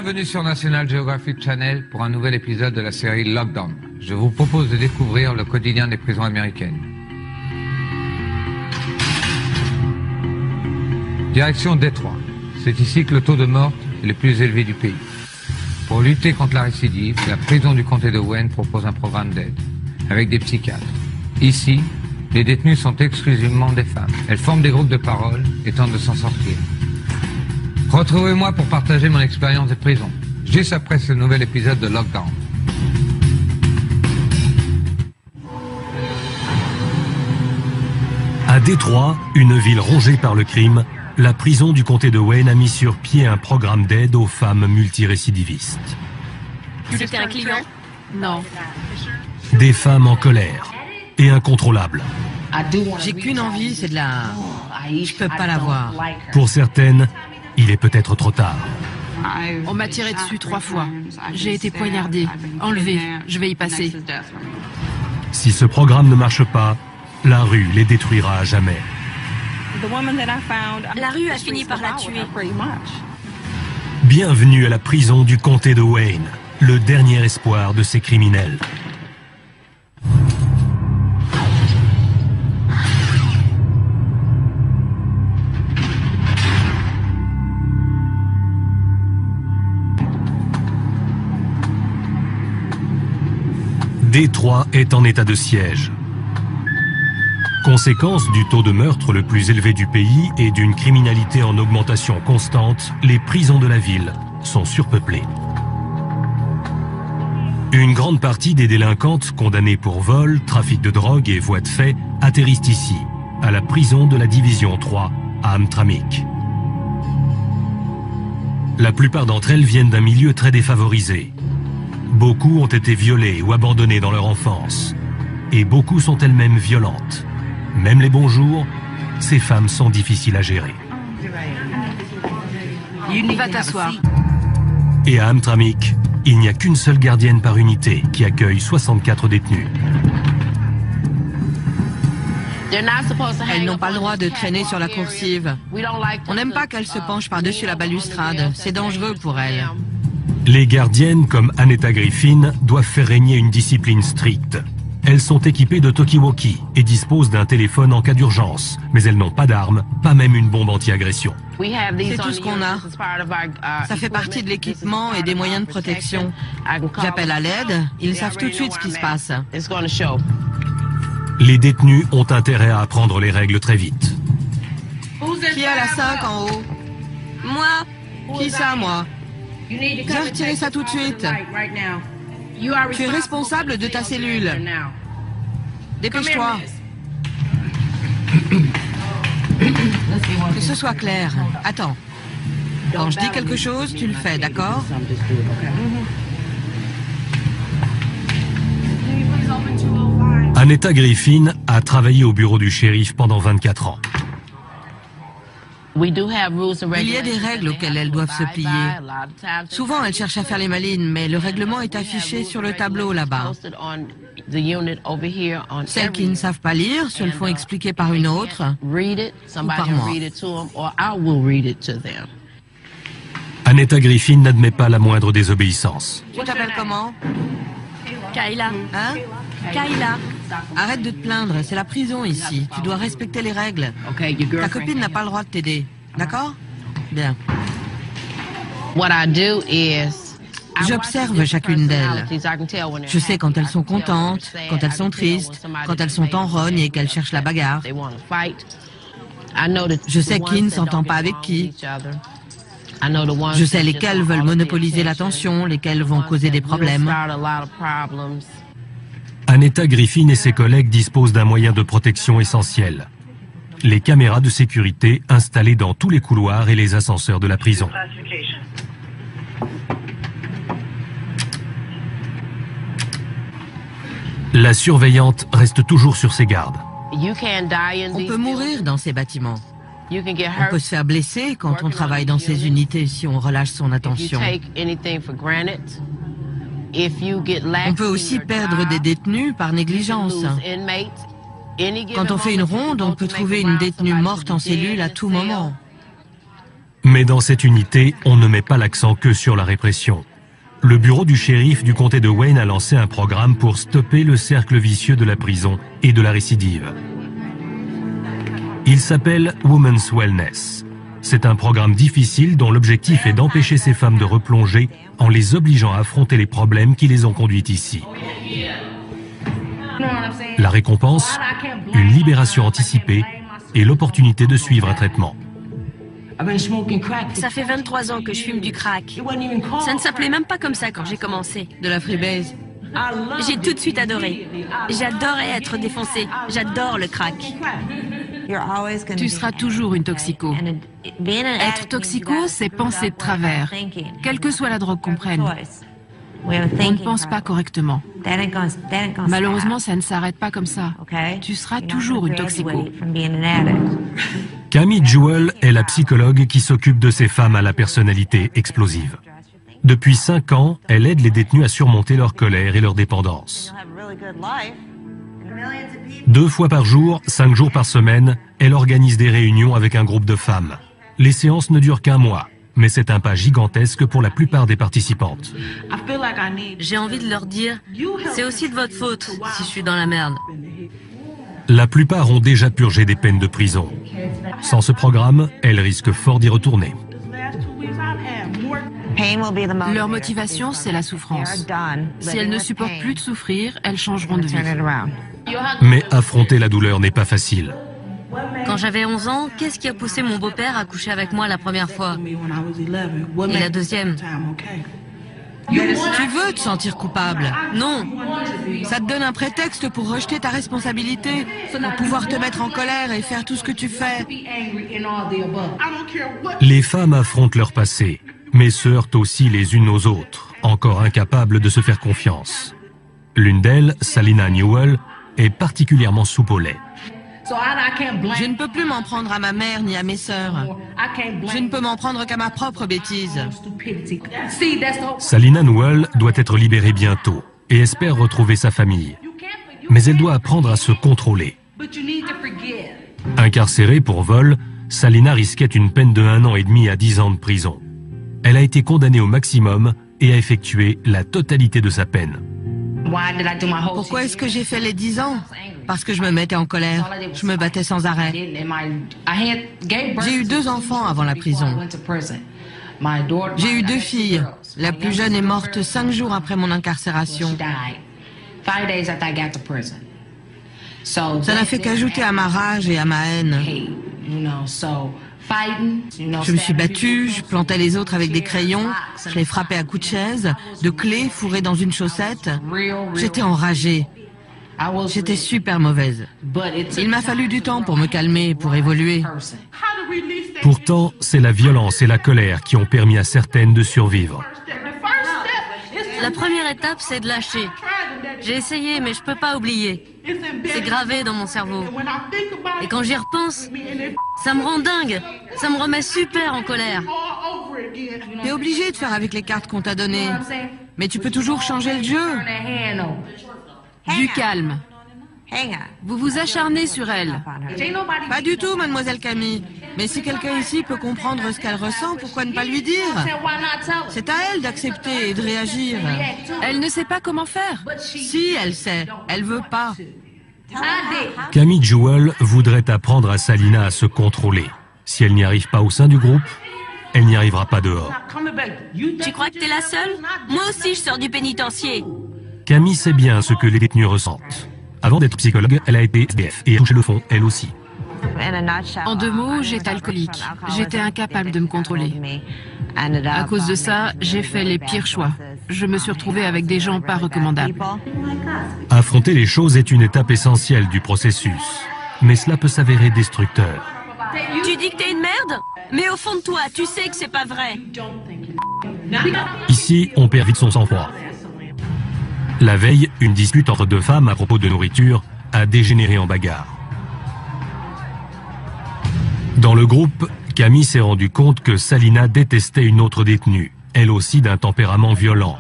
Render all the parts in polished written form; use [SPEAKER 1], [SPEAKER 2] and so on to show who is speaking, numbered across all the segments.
[SPEAKER 1] Bienvenue sur National Geographic Channel pour un nouvel épisode de la série Lockdown. Je vous propose de découvrir le quotidien des prisons américaines. Direction Détroit. C'est ici que le taux de mort est le plus élevé du pays. Pour lutter contre la récidive, la prison du comté de Wayne propose un programme d'aide, avec des psychiatres. Ici, les détenus sont exclusivement des femmes. Elles forment des groupes de parole et tentent de s'en sortir. Retrouvez-moi pour partager mon expérience de prison, juste après ce nouvel épisode de Lockdown.
[SPEAKER 2] À Détroit, une ville rongée par le crime, la prison du comté de Wayne a mis sur pied un programme d'aide aux femmes multirécidivistes.
[SPEAKER 3] C'était un client? Non.
[SPEAKER 2] Des femmes en colère et incontrôlables.
[SPEAKER 4] J'ai qu'une envie, c'est de la... Je peux pas la voir.
[SPEAKER 2] Pour certaines, il est peut-être trop tard.
[SPEAKER 3] On m'a tiré dessus 3 fois. J'ai été poignardée, enlevée. Je vais y passer.
[SPEAKER 2] Si ce programme ne marche pas, la rue les détruira à jamais.
[SPEAKER 3] La rue a fini par la tuer.
[SPEAKER 2] Bienvenue à la prison du comté de Wayne, le dernier espoir de ces criminels. Détroit est en état de siège. Conséquence du taux de meurtre le plus élevé du pays et d'une criminalité en augmentation constante, les prisons de la ville sont surpeuplées. Une grande partie des délinquantes condamnées pour vol, trafic de drogue et voies de fait atterrissent ici, à la prison de la division 3, à Hamtramck. La plupart d'entre elles viennent d'un milieu très défavorisé. Beaucoup ont été violés ou abandonnés dans leur enfance. Et beaucoup sont elles-mêmes violentes. Même les bons jours, ces femmes sont difficiles à gérer.
[SPEAKER 3] Va t'asseoir.
[SPEAKER 2] Et à Hamtramck, il n'y a qu'une seule gardienne par unité qui accueille 64 détenus.
[SPEAKER 4] Elles n'ont pas le droit de traîner sur la coursive. On n'aime pas qu'elles se penchent par-dessus la balustrade. C'est dangereux pour elles.
[SPEAKER 2] Les gardiennes, comme Annetta Griffin, doivent faire régner une discipline stricte. Elles sont équipées de talkie-walkie et disposent d'un téléphone en cas d'urgence, mais elles n'ont pas d'armes, pas même une bombe anti-agression.
[SPEAKER 4] C'est tout ce qu'on a. Ça fait partie de l'équipement et des moyens de protection. J'appelle à l'aide, ils savent tout de suite ce qui se passe.
[SPEAKER 2] Les détenus ont intérêt à apprendre les règles très vite.
[SPEAKER 4] Qui a la 5 en haut?
[SPEAKER 3] Moi?
[SPEAKER 4] Qui ça, moi? J'ai retiré ça tout de suite. Tu es responsable de ta cellule. Dépêche-toi. Que ce soit clair. Attends. Quand je dis quelque chose, tu le fais, d'accord?
[SPEAKER 2] Annetta Griffin a travaillé au bureau du shérif pendant 24 ans.
[SPEAKER 4] Il y a des règles auxquelles elles doivent se plier. Souvent, elles cherchent à faire les malines, mais le règlement est affiché sur le tableau là-bas. Celles qui ne savent pas lire se le font expliquer par une autre ou par moi.
[SPEAKER 2] Annetta Griffin n'admet pas la moindre désobéissance.
[SPEAKER 4] Tu t'appelles comment?
[SPEAKER 3] Kayla.
[SPEAKER 4] Hein?
[SPEAKER 3] Kayla.
[SPEAKER 4] Arrête de te plaindre, c'est la prison ici. Tu dois respecter les règles. Ta copine n'a pas le droit de t'aider. D'accord? Bien. J'observe chacune d'elles. Je sais quand elles sont contentes, quand elles sont tristes, quand elles sont en rogne et qu'elles cherchent la bagarre. Je sais qui ne s'entend pas avec qui. Je sais lesquelles veulent monopoliser l'attention, lesquelles vont causer des problèmes.
[SPEAKER 2] Annetta Griffin et ses collègues disposent d'un moyen de protection essentiel. Les caméras de sécurité installées dans tous les couloirs et les ascenseurs de la prison. La surveillante reste toujours sur ses gardes.
[SPEAKER 4] On peut mourir dans ces bâtiments. On peut se faire blesser quand on travaille dans ces unités si on relâche son attention. On peut aussi perdre des détenus par négligence. Quand on fait une ronde, on peut trouver une détenue morte en cellule à tout moment.
[SPEAKER 2] Mais dans cette unité, on ne met pas l'accent que sur la répression. Le bureau du shérif du comté de Wayne a lancé un programme pour stopper le cercle vicieux de la prison et de la récidive. Il s'appelle Women's Wellness. C'est un programme difficile dont l'objectif est d'empêcher ces femmes de replonger en les obligeant à affronter les problèmes qui les ont conduites ici. La récompense, une libération anticipée et l'opportunité de suivre un traitement.
[SPEAKER 5] Ça fait 23 ans que je fume du crack. Ça ne s'appelait même pas comme ça quand j'ai commencé.
[SPEAKER 4] De la freebase.
[SPEAKER 5] J'ai tout de suite adoré. J'adorais être défoncé. J'adore le crack.
[SPEAKER 3] Tu seras toujours une toxico. Être toxico, c'est penser de travers, quelle que soit la drogue qu'on prenne. On ne pense pas correctement. Malheureusement, ça ne s'arrête pas comme ça. Tu seras toujours une toxico.
[SPEAKER 2] Camille Jewell est la psychologue qui s'occupe de ces femmes à la personnalité explosive. Depuis 5 ans, elle aide les détenus à surmonter leur colère et leur dépendance. 2 fois par jour, 5 jours par semaine, elle organise des réunions avec un groupe de femmes. Les séances ne durent qu'1 mois, mais c'est un pas gigantesque pour la plupart des participantes.
[SPEAKER 5] J'ai envie de leur dire, c'est aussi de votre faute si je suis dans la merde.
[SPEAKER 2] La plupart ont déjà purgé des peines de prison. Sans ce programme, elles risquent fort d'y retourner.
[SPEAKER 3] Leur motivation, c'est la souffrance. Si elles ne supportent plus de souffrir, elles changeront de vie.
[SPEAKER 2] Mais affronter la douleur n'est pas facile.
[SPEAKER 5] Quand j'avais 11 ans, qu'est-ce qui a poussé mon beau-père à coucher avec moi la première fois? Et la deuxième?
[SPEAKER 4] Tu veux te sentir coupable?
[SPEAKER 5] Non.
[SPEAKER 4] Ça te donne un prétexte pour rejeter ta responsabilité, pour pouvoir te mettre en colère et faire tout ce que tu fais.
[SPEAKER 2] Les femmes affrontent leur passé, mais se heurtent aussi les unes aux autres, encore incapables de se faire confiance. L'une d'elles, Salina Newell, est particulièrement soupe au lait.
[SPEAKER 4] Je ne peux plus m'en prendre à ma mère ni à mes sœurs. Je ne peux m'en prendre qu'à ma propre bêtise.
[SPEAKER 2] Salina Newell doit être libérée bientôt et espère retrouver sa famille. Mais elle doit apprendre à se contrôler. Incarcérée pour vol, Salina risquait une peine de 1 an et demi à 10 ans de prison. Elle a été condamnée au maximum et a effectué la totalité de sa peine.
[SPEAKER 4] Pourquoi est-ce que j'ai fait les 10 ans? Parce que je me mettais en colère. Je me battais sans arrêt. J'ai eu 2 enfants avant la prison. J'ai eu 2 filles. La plus jeune est morte 5 jours après mon incarcération. Ça n'a fait qu'ajouter à ma rage et à ma haine. Je me suis battue, je plantais les autres avec des crayons, je les frappais à coups de chaise, de clés fourrées dans une chaussette. J'étais enragée. J'étais super mauvaise. Il m'a fallu du temps pour me calmer, pour évoluer.
[SPEAKER 2] Pourtant, c'est la violence et la colère qui ont permis à certaines de survivre.
[SPEAKER 5] La première étape, c'est de lâcher. J'ai essayé, mais je peux pas oublier. C'est gravé dans mon cerveau. Et quand j'y repense, ça me rend dingue. Ça me remet super en colère.
[SPEAKER 4] T'es obligé de faire avec les cartes qu'on t'a données. Mais tu peux toujours changer le jeu.
[SPEAKER 3] Du calme. Vous vous acharnez sur elle.
[SPEAKER 4] Pas du tout, mademoiselle Camille. Mais si quelqu'un ici peut comprendre ce qu'elle ressent, pourquoi ne pas lui dire? C'est à elle d'accepter et de réagir.
[SPEAKER 3] Elle ne sait pas comment faire.
[SPEAKER 4] Si, elle sait. Elle veut pas.
[SPEAKER 2] Camille Jewell voudrait apprendre à Salina à se contrôler. Si elle n'y arrive pas au sein du groupe, elle n'y arrivera pas dehors.
[SPEAKER 5] Tu crois que t'es la seule? Moi aussi, je sors du pénitencier.
[SPEAKER 2] Camille sait bien ce que les détenus ressentent. Avant d'être psychologue, elle a été SDF et a touché le fond, elle aussi.
[SPEAKER 3] En 2 mots, j'étais alcoolique. J'étais incapable de me contrôler. À cause de ça, j'ai fait les pires choix. Je me suis retrouvée avec des gens pas recommandables.
[SPEAKER 2] Affronter les choses est une étape essentielle du processus, mais cela peut s'avérer destructeur.
[SPEAKER 5] Tu dis que t'es une merde? Mais au fond de toi, tu sais que c'est pas vrai.
[SPEAKER 2] Ici, on perd vite son sang-froid. La veille, une dispute entre 2 femmes à propos de nourriture a dégénéré en bagarre. Dans le groupe, Camille s'est rendu compte que Salina détestait une autre détenue, elle aussi d'un tempérament violent,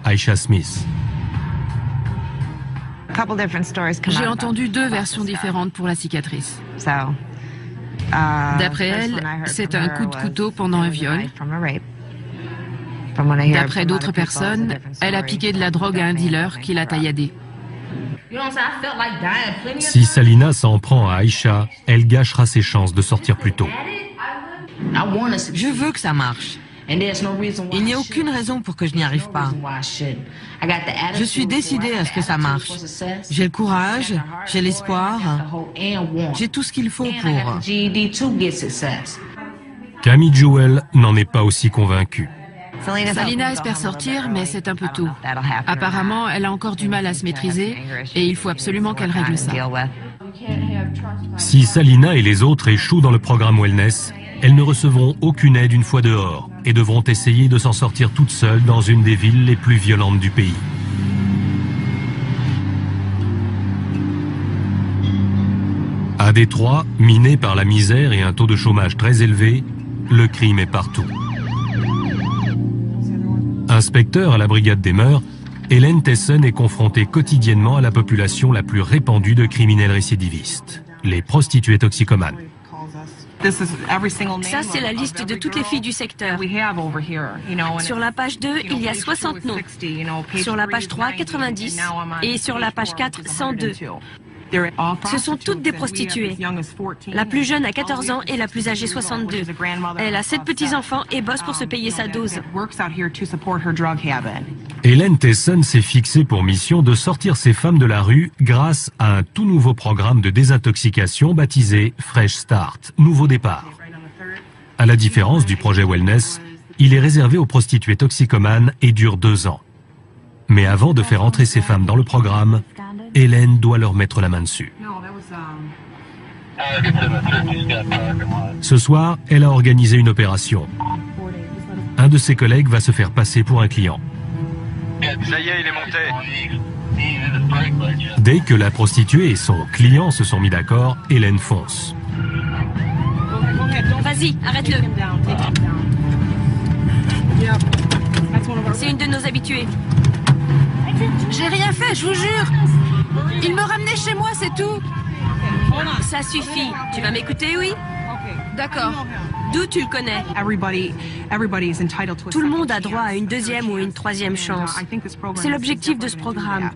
[SPEAKER 2] Aisha Smith.
[SPEAKER 3] J'ai entendu 2 versions différentes pour la cicatrice. D'après elle, c'est un coup de couteau pendant un viol. D'après d'autres personnes, elle a piqué de la drogue à un dealer qui l'a tailladé.
[SPEAKER 2] Si Salina s'en prend à Aïcha, elle gâchera ses chances de sortir plus tôt.
[SPEAKER 4] Je veux que ça marche. Il n'y a aucune raison pour que je n'y arrive pas. Je suis décidée à ce que ça marche. J'ai le courage, j'ai l'espoir, j'ai tout ce qu'il faut pour.
[SPEAKER 2] Camille Jewell n'en est pas aussi convaincue.
[SPEAKER 3] Salina espère sortir, mais c'est un peu tôt. Apparemment, elle a encore du mal à se maîtriser et il faut absolument qu'elle règle ça.
[SPEAKER 2] Si Salina et les autres échouent dans le programme Wellness, elles ne recevront aucune aide une fois dehors et devront essayer de s'en sortir toutes seules dans une des villes les plus violentes du pays. À Détroit, miné par la misère et un taux de chômage très élevé, le crime est partout. Inspecteur à la brigade des mœurs, Hélène Tesson est confrontée quotidiennement à la population la plus répandue de criminels récidivistes, les prostituées toxicomanes.
[SPEAKER 5] Ça, c'est la liste de toutes les filles du secteur. Sur la page 2, il y a 60 noms. Sur la page 3, 90. Et sur la page 4, 102. Ce sont toutes des prostituées. La plus jeune a 14 ans et la plus âgée 62. Elle a 7 petits-enfants et bosse pour se payer sa dose.
[SPEAKER 2] Hélène Tesson s'est fixée pour mission de sortir ces femmes de la rue grâce à un tout nouveau programme de désintoxication baptisé Fresh Start, nouveau départ. À la différence du projet Wellness, il est réservé aux prostituées toxicomanes et dure 2 ans. Mais avant de faire entrer ces femmes dans le programme, Hélène doit leur mettre la main dessus. Ce soir, elle a organisé une opération. Un de ses collègues va se faire passer pour un client.
[SPEAKER 6] Ça y est, il est monté.
[SPEAKER 2] Dès que la prostituée et son client se sont mis d'accord, Hélène fonce.
[SPEAKER 5] Vas-y, arrête-le. C'est une de nos habituées.
[SPEAKER 3] J'ai rien fait, je vous jure. Il me ramenait chez moi, c'est tout.
[SPEAKER 5] Ça suffit. Tu vas m'écouter, oui?
[SPEAKER 3] D'accord.
[SPEAKER 5] D'où tu le connais? Tout le monde a droit à une deuxième ou une troisième chance. C'est l'objectif de ce programme.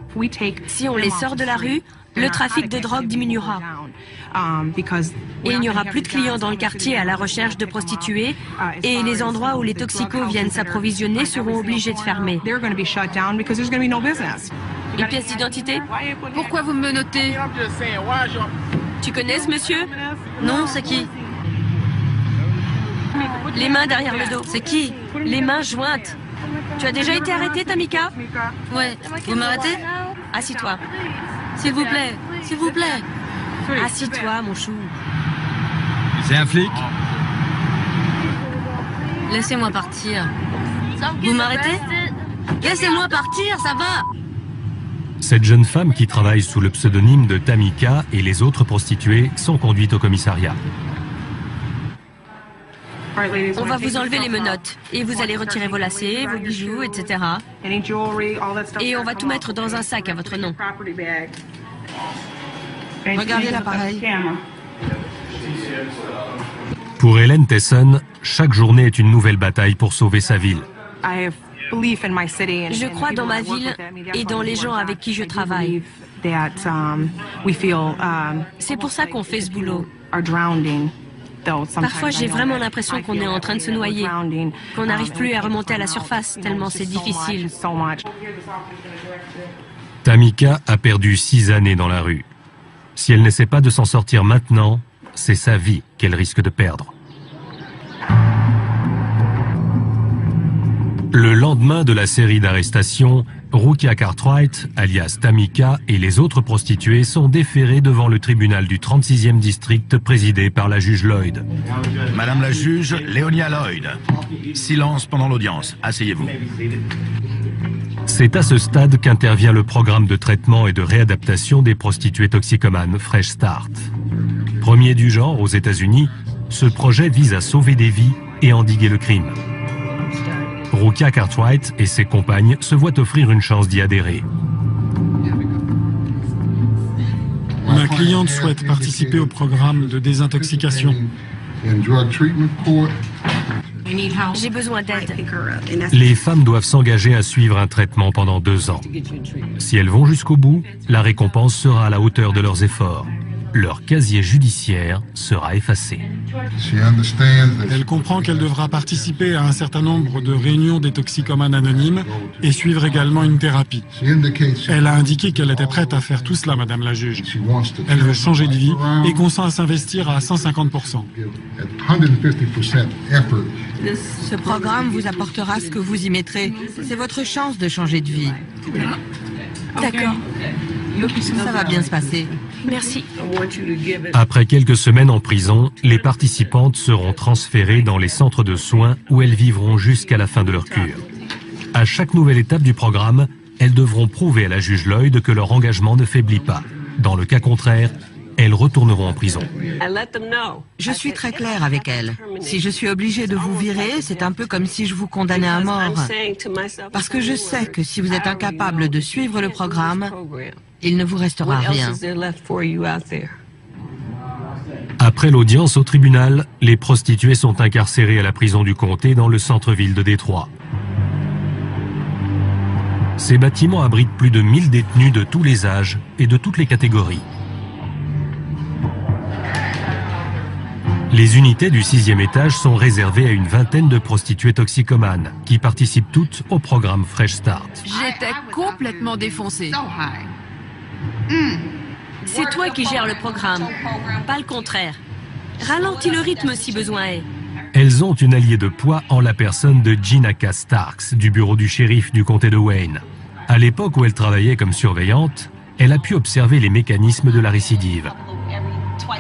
[SPEAKER 5] Si on les sort de la rue, le trafic de drogue diminuera. Et il n'y aura plus de clients dans le quartier à la recherche de prostituées et les endroits où les toxicos viennent s'approvisionner seront obligés de fermer. Une pièce d'identité?
[SPEAKER 3] Pourquoi vous me notez?
[SPEAKER 5] Tu connais ce monsieur? Non, c'est qui? Les mains derrière le dos. C'est qui? Les mains jointes. Tu as déjà été arrêtée, Tamika?
[SPEAKER 3] Ouais. Vous m'arrêtez?
[SPEAKER 5] Assis-toi.
[SPEAKER 3] S'il vous plaît. S'il vous plaît.
[SPEAKER 5] Assis-toi, mon chou.
[SPEAKER 6] C'est un flic?
[SPEAKER 3] Laissez-moi partir. Vous m'arrêtez? Laissez-moi partir, ça va?
[SPEAKER 2] Cette jeune femme qui travaille sous le pseudonyme de Tamika et les autres prostituées sont conduites au commissariat.
[SPEAKER 5] On va vous enlever les menottes et vous allez retirer vos lacets, vos bijoux, etc. Et on va tout mettre dans un sac à votre nom.
[SPEAKER 3] Regardez l'appareil.
[SPEAKER 2] Pour Hélène Tesson, chaque journée est une nouvelle bataille pour sauver sa ville.
[SPEAKER 5] Je crois dans ma ville et dans les gens avec qui je travaille. C'est pour ça qu'on fait ce boulot. Parfois, j'ai vraiment l'impression qu'on est en train de se noyer, qu'on n'arrive plus à remonter à la surface, tellement c'est difficile.
[SPEAKER 2] Tamika a perdu 6 années dans la rue. Si elle n'essaie pas de s'en sortir maintenant, c'est sa vie qu'elle risque de perdre. Le lendemain de la série d'arrestations, Rukia Cartwright, alias Tamika, et les autres prostituées sont déférées devant le tribunal du 36e district présidé par la juge Lloyd.
[SPEAKER 7] Madame la juge, Léonia Lloyd. Silence pendant l'audience. Asseyez-vous.
[SPEAKER 2] C'est à ce stade qu'intervient le programme de traitement et de réadaptation des prostituées toxicomanes Fresh Start. Premier du genre aux États-Unis, ce projet vise à sauver des vies et endiguer le crime. Rukia Cartwright et ses compagnes se voient offrir une chance d'y adhérer.
[SPEAKER 8] Ma cliente souhaite participer au programme de désintoxication.
[SPEAKER 5] J'ai besoin d'aide.
[SPEAKER 2] Les femmes doivent s'engager à suivre un traitement pendant 2 ans. Si elles vont jusqu'au bout, la récompense sera à la hauteur de leurs efforts. Leur casier judiciaire sera effacé.
[SPEAKER 8] Elle comprend qu'elle devra participer à un certain nombre de réunions des toxicomanes anonymes et suivre également une thérapie. Elle a indiqué qu'elle était prête à faire tout cela, Madame la juge. Elle veut changer de vie et consent à s'investir à 150%.
[SPEAKER 4] Ce programme vous apportera ce que vous y mettrez. C'est votre chance de changer de vie.
[SPEAKER 5] D'accord.
[SPEAKER 4] Ça va bien se passer.
[SPEAKER 5] Merci.
[SPEAKER 2] Après quelques semaines en prison, les participantes seront transférées dans les centres de soins où elles vivront jusqu'à la fin de leur cure. À chaque nouvelle étape du programme, elles devront prouver à la juge Lloyd que leur engagement ne faiblit pas. Dans le cas contraire, elles retourneront en prison.
[SPEAKER 4] Je suis très claire avec elle. Si je suis obligée de vous virer, c'est un peu comme si je vous condamnais à mort. Parce que je sais que si vous êtes incapable de suivre le programme, il ne vous restera rien.
[SPEAKER 2] Après l'audience au tribunal, les prostituées sont incarcérées à la prison du comté dans le centre-ville de Détroit. Ces bâtiments abritent plus de 1000 détenus de tous les âges et de toutes les catégories. Les unités du 6e étage sont réservées à une vingtaine de prostituées toxicomanes qui participent toutes au programme Fresh Start.
[SPEAKER 3] J'étais complètement défoncée.
[SPEAKER 5] C'est toi qui gères le programme, pas le contraire. Ralentis le rythme si besoin est.
[SPEAKER 2] Elles ont une alliée de poids en la personne de Gina Cass Starks, du bureau du shérif du comté de Wayne. À l'époque où elle travaillait comme surveillante, elle a pu observer les mécanismes de la récidive.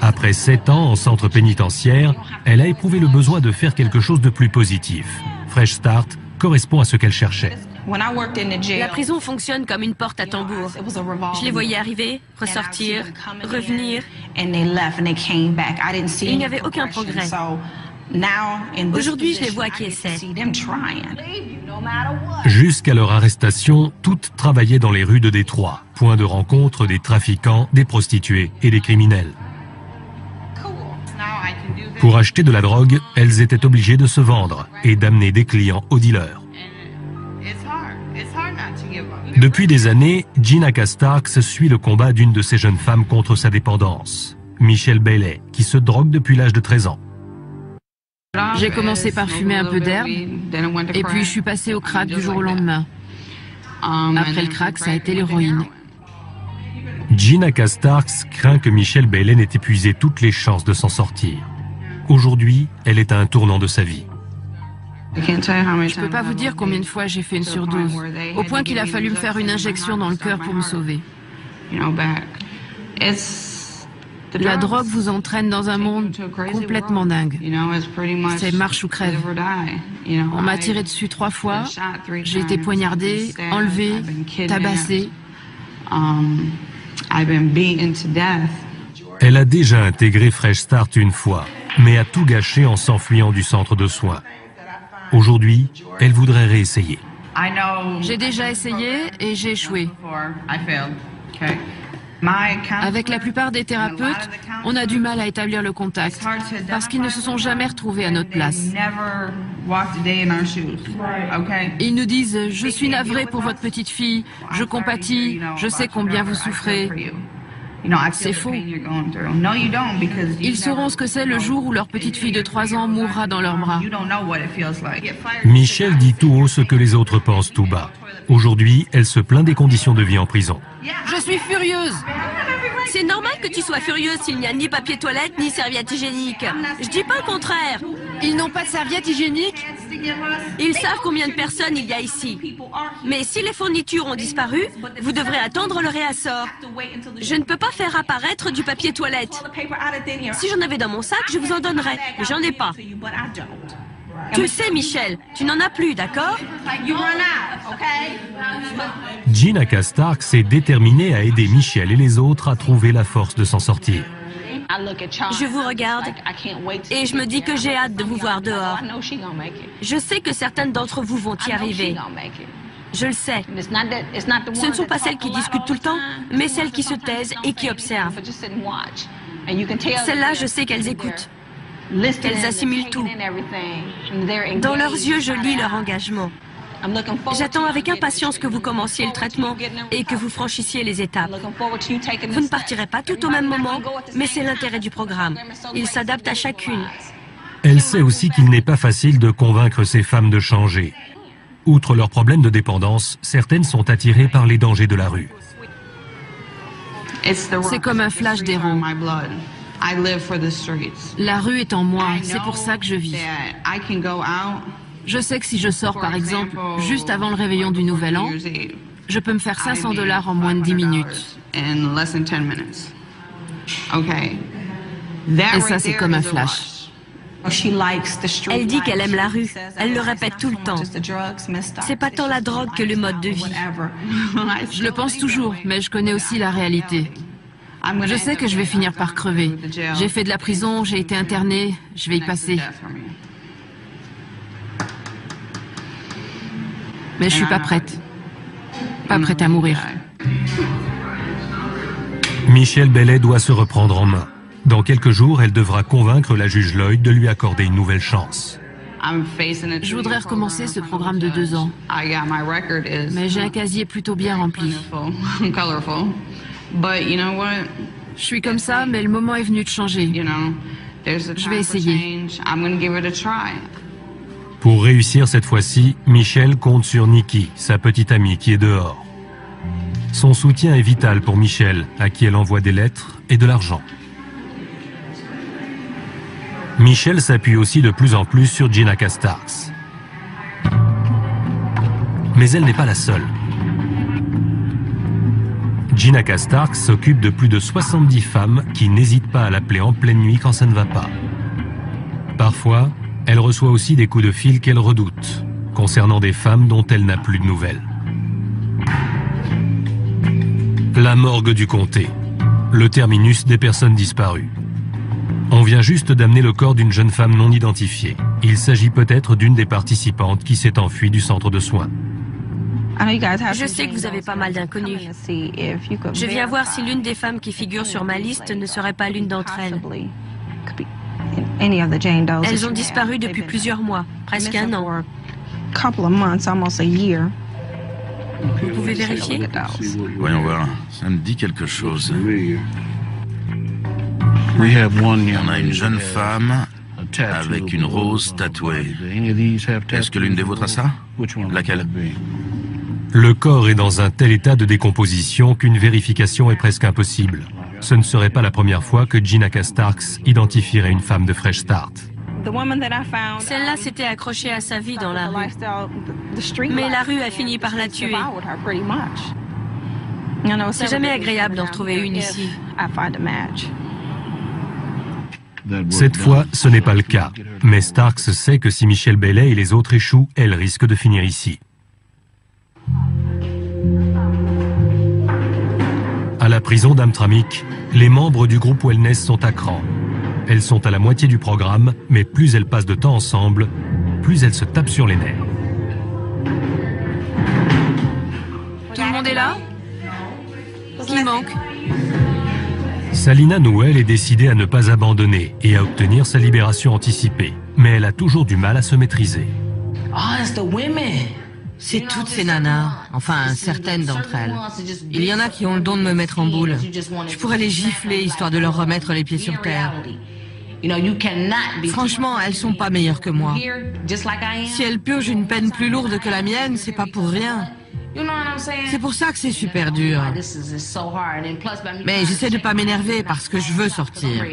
[SPEAKER 2] Après 7 ans en centre pénitentiaire, elle a éprouvé le besoin de faire quelque chose de plus positif. Fresh Start correspond à ce qu'elle cherchait.
[SPEAKER 5] La prison fonctionne comme une porte à tambour. Je les voyais arriver, ressortir, revenir. Il n'y avait aucun progrès. Aujourd'hui, je les vois qui essaient.
[SPEAKER 2] Jusqu'à leur arrestation, toutes travaillaient dans les rues de Détroit, point de rencontre des trafiquants, des prostituées et des criminels. Pour acheter de la drogue, elles étaient obligées de se vendre et d'amener des clients aux dealers. Depuis des années, Gina Cass Starks suit le combat d'une de ces jeunes femmes contre sa dépendance, Michelle Bailey, qui se drogue depuis l'âge de 13 ans.
[SPEAKER 3] J'ai commencé par fumer un peu d'herbe, et puis je suis passée au crack du jour au lendemain. Après le crack, ça a été l'héroïne.
[SPEAKER 2] Gina Cass Starks craint que Michelle Bailey n'ait épuisé toutes les chances de s'en sortir. Aujourd'hui, elle est à un tournant de sa vie.
[SPEAKER 3] Je ne peux pas vous dire combien de fois j'ai fait une surdose, au point qu'il a fallu me faire une injection dans le cœur pour me sauver. La drogue vous entraîne dans un monde complètement dingue. C'est marche ou crève. On m'a tiré dessus 3 fois, j'ai été poignardée, enlevée, tabassée.
[SPEAKER 2] Elle a déjà intégré Fresh Start une fois, mais a tout gâché en s'enfuyant du centre de soins. Aujourd'hui, elle voudrait réessayer.
[SPEAKER 3] J'ai déjà essayé et j'ai échoué. Avec la plupart des thérapeutes, on a du mal à établir le contact parce qu'ils ne se sont jamais retrouvés à notre place. Ils nous disent « Je suis navré pour votre petite fille, je compatis, je sais combien vous souffrez ». C'est faux. Ils sauront ce que c'est le jour où leur petite fille de 3 ans mourra dans leurs bras.
[SPEAKER 2] Michelle dit tout haut ce que les autres pensent tout bas. Aujourd'hui, elle se plaint des conditions de vie en prison.
[SPEAKER 3] Je suis furieuse.
[SPEAKER 5] C'est normal que tu sois furieuse s'il n'y a ni papier toilette ni serviette hygiénique. Je dis pas le contraire.
[SPEAKER 3] Ils n'ont pas de serviette hygiénique?
[SPEAKER 5] Ils savent combien de personnes il y a ici. Mais si les fournitures ont disparu, vous devrez attendre le réassort. Je ne peux pas faire apparaître du papier toilette. Si j'en avais dans mon sac, je vous en donnerais, mais j'en ai pas. Tu le sais, Michel, tu n'en as plus, d'accord?
[SPEAKER 2] Gina Cass Starks est déterminée à aider Michelle et les autres à trouver la force de s'en sortir.
[SPEAKER 5] Je vous regarde et je me dis que j'ai hâte de vous voir dehors. Je sais que certaines d'entre vous vont y arriver. Je le sais. Ce ne sont pas celles qui discutent tout le temps, mais celles qui se taisent et qui observent. Celles-là, je sais qu'elles écoutent, qu'elles assimilent tout. Dans leurs yeux, je lis leur engagement. J'attends avec impatience que vous commenciez le traitement et que vous franchissiez les étapes. Vous ne partirez pas tout au même moment, mais c'est l'intérêt du programme. Il s'adapte à chacune.
[SPEAKER 2] Elle sait aussi qu'il n'est pas facile de convaincre ces femmes de changer. Outre leurs problèmes de dépendance, certaines sont attirées par les dangers de la rue.
[SPEAKER 3] C'est comme un flash d'héros. La rue est en moi, c'est pour ça que je vis. Je sais que si je sors, par exemple, juste avant le réveillon du Nouvel An, je peux me faire $500 en moins de 10 minutes. Et ça, c'est comme un flash.
[SPEAKER 5] Elle dit qu'elle aime la rue. Elle le répète tout le temps. C'est pas tant la drogue que le mode de vie.
[SPEAKER 3] Je le pense toujours, mais je connais aussi la réalité. Je sais que je vais finir par crever. J'ai fait de la prison, j'ai été internée, je vais y passer. Mais je suis pas prête. Pas prête à mourir.
[SPEAKER 2] Michelle Bailey doit se reprendre en main. Dans quelques jours, elle devra convaincre la juge Lloyd de lui accorder une nouvelle chance.
[SPEAKER 3] Je voudrais recommencer ce programme de 2 ans. Mais j'ai un casier plutôt bien rempli. Je suis comme ça, mais le moment est venu de changer. Je vais essayer.
[SPEAKER 2] Pour réussir cette fois-ci, Michelle compte sur Nikki, sa petite amie qui est dehors. Son soutien est vital pour Michelle, à qui elle envoie des lettres et de l'argent. Michelle s'appuie aussi de plus en plus sur Gina Starks. Mais elle n'est pas la seule. Gina Starks s'occupe de plus de 70 femmes qui n'hésitent pas à l'appeler en pleine nuit quand ça ne va pas. Parfois, elle reçoit aussi des coups de fil qu'elle redoute, concernant des femmes dont elle n'a plus de nouvelles. La morgue du comté, le terminus des personnes disparues. On vient juste d'amener le corps d'une jeune femme non identifiée. Il s'agit peut-être d'une des participantes qui s'est enfuie du centre de soins.
[SPEAKER 5] Je sais que vous avez pas mal d'inconnus. Je viens voir si l'une des femmes qui figure sur ma liste ne serait pas l'une d'entre elles. Elles ont disparu depuis plusieurs mois, presque 1 an. Vous pouvez vérifier?
[SPEAKER 7] Voyons voir, ça me dit quelque chose. On a une jeune femme avec une rose tatouée. Est-ce que l'une des vôtres a ça? Laquelle?
[SPEAKER 2] Le corps est dans un tel état de décomposition qu'une vérification est presque impossible. Ce ne serait pas la première fois que Gina Starks identifierait une femme de Fresh Start.
[SPEAKER 5] Celle-là s'était accrochée à sa vie dans la rue. Mais la rue a fini par la tuer. C'est jamais agréable d'en retrouver une ici.
[SPEAKER 2] Cette fois, ce n'est pas le cas. Mais Starks sait que si Michelle Bailey et les autres échouent, elle risque de finir ici. À la prison d'Hamtramck, les membres du groupe Wellness sont à cran. Elles sont à la moitié du programme, mais plus elles passent de temps ensemble, plus elles se tapent sur les nerfs.
[SPEAKER 3] Tout le monde est là? Qui manque?
[SPEAKER 2] Salina Newell est décidée à ne pas abandonner et à obtenir sa libération anticipée. Mais elle a toujours du mal à se maîtriser.
[SPEAKER 4] C'est toutes ces nanas, enfin certaines d'entre elles. Il y en a qui ont le don de me mettre en boule. Je pourrais les gifler histoire de leur remettre les pieds sur terre. Franchement, elles sont pas meilleures que moi. Si elles purgent une peine plus lourde que la mienne, c'est pas pour rien. C'est pour ça que c'est super dur. Mais j'essaie de pas m'énerver parce que je veux sortir.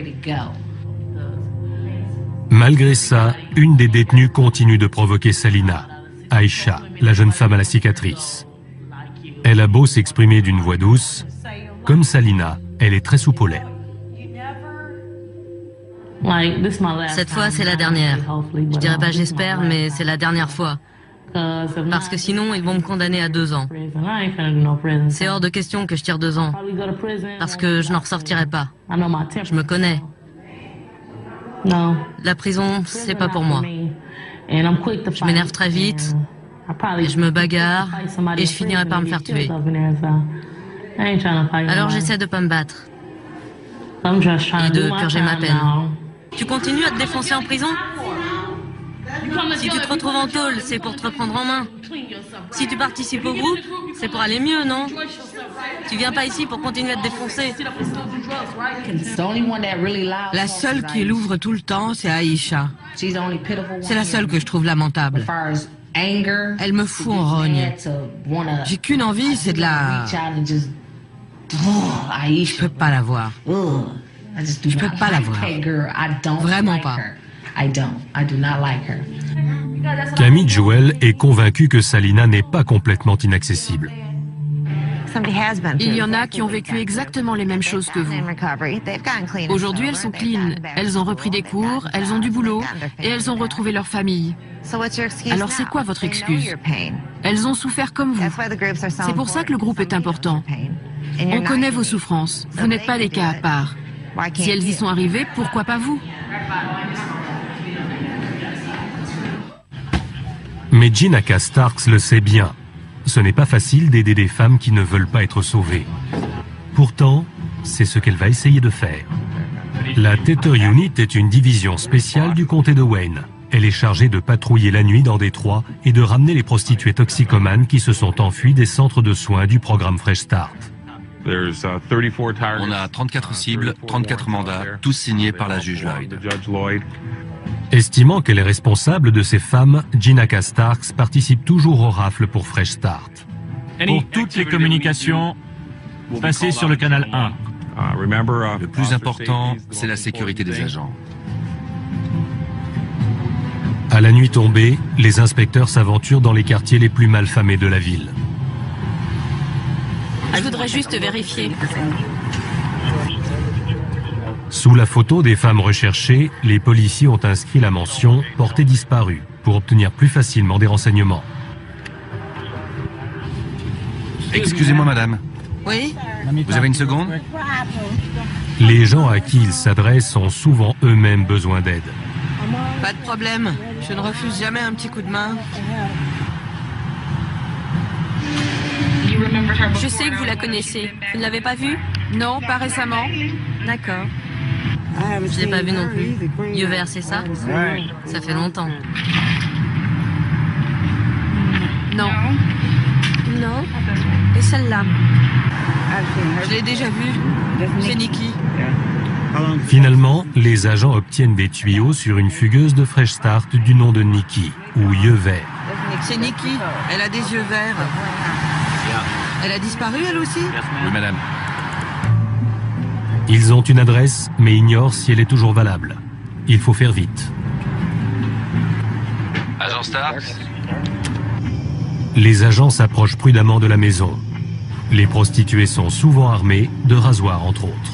[SPEAKER 2] Malgré ça, une des détenues continue de provoquer Salina, Aïcha, la jeune femme à la cicatrice. Elle a beau s'exprimer d'une voix douce, comme Salina, elle est très soupe aux lèvres.
[SPEAKER 5] Cette fois, c'est la dernière. Je dirais pas j'espère, mais c'est la dernière fois. Parce que sinon, ils vont me condamner à 2 ans. C'est hors de question que je tire 2 ans. Parce que je n'en ressortirai pas. Je me connais. La prison, c'est pas pour moi. Je m'énerve très vite. Et je me bagarre et je finirai par me faire tuer. Alors j'essaie de pas me battre. Et de purger ma peine. Tu continues à te défoncer en prison? Si tu te retrouves en tôle, c'est pour te reprendre en main. Si tu participes au groupe, c'est pour aller mieux, non? Tu viens pas ici pour continuer à te défoncer.
[SPEAKER 4] La seule qui l'ouvre tout le temps, c'est Aïcha. C'est la seule que je trouve lamentable. Elle me fout en rogne. J'ai qu'une envie, c'est de la... Je peux pas la voir. Je peux pas la voir. Vraiment pas.
[SPEAKER 2] Camille Jewell est convaincue que Salina n'est pas complètement inaccessible.
[SPEAKER 3] Il y en a qui ont vécu exactement les mêmes choses que vous. Aujourd'hui, elles sont clean. Elles ont repris des cours, elles ont du boulot et elles ont retrouvé leur famille. Alors c'est quoi votre excuse? Elles ont souffert comme vous. C'est pour ça que le groupe est important. On connaît vos souffrances. Vous n'êtes pas des cas à part. Si elles y sont arrivées, pourquoi pas vous?
[SPEAKER 2] Mais Gina Starks le sait bien. Ce n'est pas facile d'aider des femmes qui ne veulent pas être sauvées. Pourtant, c'est ce qu'elle va essayer de faire. La Tether Unit est une division spéciale du comté de Wayne. Elle est chargée de patrouiller la nuit dans Détroit et de ramener les prostituées toxicomanes qui se sont enfuies des centres de soins du programme Fresh Start.
[SPEAKER 7] On a 34 cibles, 34 mandats, tous signés par la juge Lloyd.
[SPEAKER 2] Estimant qu'elle est responsable de ces femmes, Gina Starks participe toujours au rafle pour Fresh Start.
[SPEAKER 9] Pour toutes les communications, passez sur le canal 1.
[SPEAKER 7] Le plus important, c'est la sécurité des agents.
[SPEAKER 2] À la nuit tombée, les inspecteurs s'aventurent dans les quartiers les plus malfamés de la ville.
[SPEAKER 3] Je voudrais juste vérifier.
[SPEAKER 2] Sous la photo des femmes recherchées, les policiers ont inscrit la mention « portée disparue » pour obtenir plus facilement des renseignements.
[SPEAKER 7] Excusez-moi, madame.
[SPEAKER 4] Oui?
[SPEAKER 7] Vous avez une seconde?
[SPEAKER 2] Les gens à qui ils s'adressent ont souvent eux-mêmes besoin d'aide.
[SPEAKER 4] Pas de problème. Je ne refuse jamais un petit coup de main.
[SPEAKER 3] Je sais que vous la connaissez. Vous ne l'avez pas vue? Non, pas récemment. D'accord.
[SPEAKER 5] Je l'ai pas vue non plus. Yeux verts, c'est ça? Ça fait longtemps.
[SPEAKER 3] Non. Non. Et celle-là?
[SPEAKER 4] Je l'ai déjà vue. C'est Nikki.
[SPEAKER 2] Finalement, les agents obtiennent des tuyaux sur une fugueuse de Fresh Start du nom de Nikki, ou Yeux verts.
[SPEAKER 4] C'est Nikki. Elle a des yeux verts. Elle a disparu, elle aussi?
[SPEAKER 7] Oui, madame.
[SPEAKER 2] Ils ont une adresse, mais ignorent si elle est toujours valable. Il faut faire vite.
[SPEAKER 7] Agent Starks?
[SPEAKER 2] Les agents s'approchent prudemment de la maison. Les prostituées sont souvent armées, de rasoirs entre autres.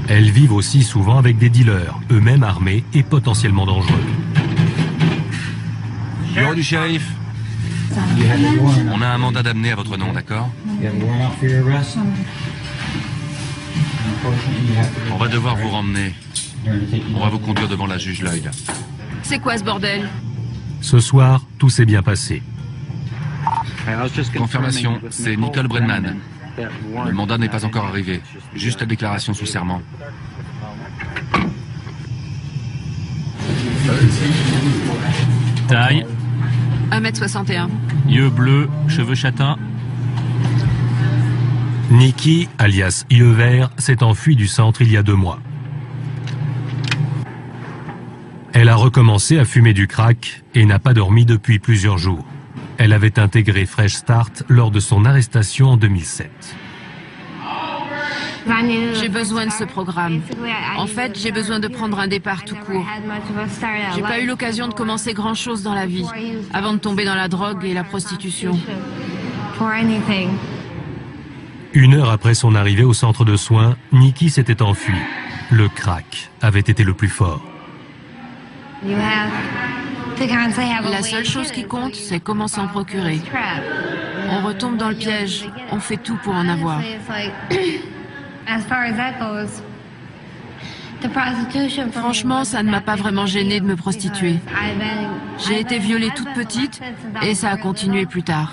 [SPEAKER 2] Elles vivent aussi souvent avec des dealers, eux-mêmes armés et potentiellement dangereux.
[SPEAKER 7] Bureau du shérif. On a un mandat d'amener à votre nom, d'accord? On va devoir vous ramener. On va vous conduire devant la juge Lloyd.
[SPEAKER 3] C'est quoi ce bordel?
[SPEAKER 2] Ce soir, tout s'est bien passé.
[SPEAKER 7] Confirmation, c'est Nicole Brennan. Le mandat n'est pas encore arrivé. Juste la déclaration sous serment.
[SPEAKER 9] Taille?
[SPEAKER 3] 1m61.
[SPEAKER 9] Yeux bleus, cheveux châtains.
[SPEAKER 2] Nikki, alias Yeux verts, s'est enfuie du centre il y a 2 mois. Elle a recommencé à fumer du crack et n'a pas dormi depuis plusieurs jours. Elle avait intégré Fresh Start lors de son arrestation en 2007.
[SPEAKER 3] J'ai besoin de ce programme. En fait, j'ai besoin de prendre un départ tout court. J'ai pas eu l'occasion de commencer grand-chose dans la vie, avant de tomber dans la drogue et la prostitution.
[SPEAKER 2] 1 heure après son arrivée au centre de soins, Nikki s'était enfuie. Le crack avait été le plus fort.
[SPEAKER 3] La seule chose qui compte, c'est comment s'en procurer. On retombe dans le piège, on fait tout pour en avoir. Franchement, ça ne m'a pas vraiment gênée de me prostituer. J'ai été violée toute petite et ça a continué plus tard.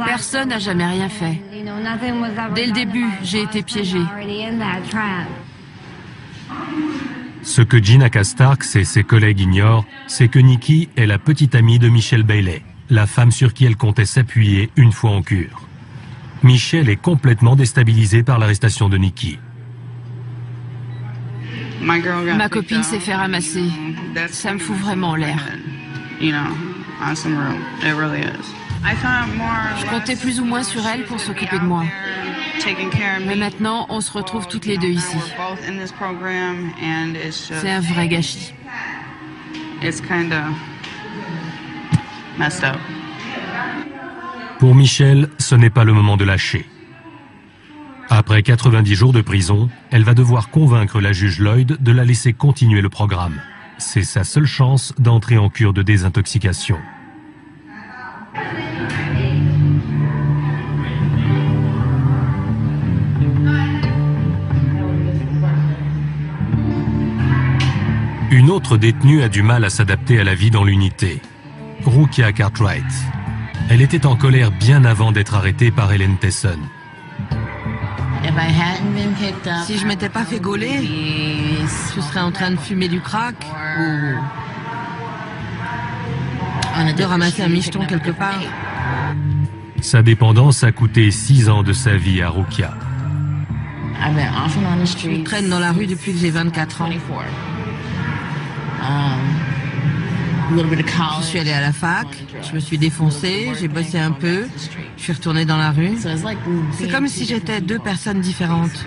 [SPEAKER 3] Personne n'a jamais rien fait. Dès le début, j'ai été piégée.
[SPEAKER 2] Ce que Gina Starks et ses collègues ignorent, c'est que Nikki est la petite amie de Michelle Bailey, la femme sur qui elle comptait s'appuyer une fois en cure. Michelle est complètement déstabilisée par l'arrestation de Nikki.
[SPEAKER 3] Ma copine s'est fait ramasser. Ça me fout vraiment en l'air. Je comptais plus ou moins sur elle pour s'occuper de moi. Mais maintenant, on se retrouve toutes les deux ici. C'est un vrai gâchis.
[SPEAKER 2] Pour Michelle, ce n'est pas le moment de lâcher. Après 90 jours de prison, elle va devoir convaincre la juge Lloyd de la laisser continuer le programme. C'est sa seule chance d'entrer en cure de désintoxication. Une autre détenue a du mal à s'adapter à la vie dans l'unité. Rukia Cartwright. Elle était en colère bien avant d'être arrêtée par Ellen Tesson.
[SPEAKER 4] Si je m'étais pas fait gauler, je serais en train de fumer du crack ou de ramasser un micheton quelque part.
[SPEAKER 2] Sa dépendance a coûté 6 ans de sa vie à Rukia.
[SPEAKER 4] Je traîne dans la rue depuis que j'ai 24 ans. Je suis allée à la fac, je me suis défoncée, j'ai bossé un peu, je suis retournée dans la rue. C'est comme si j'étais deux personnes différentes.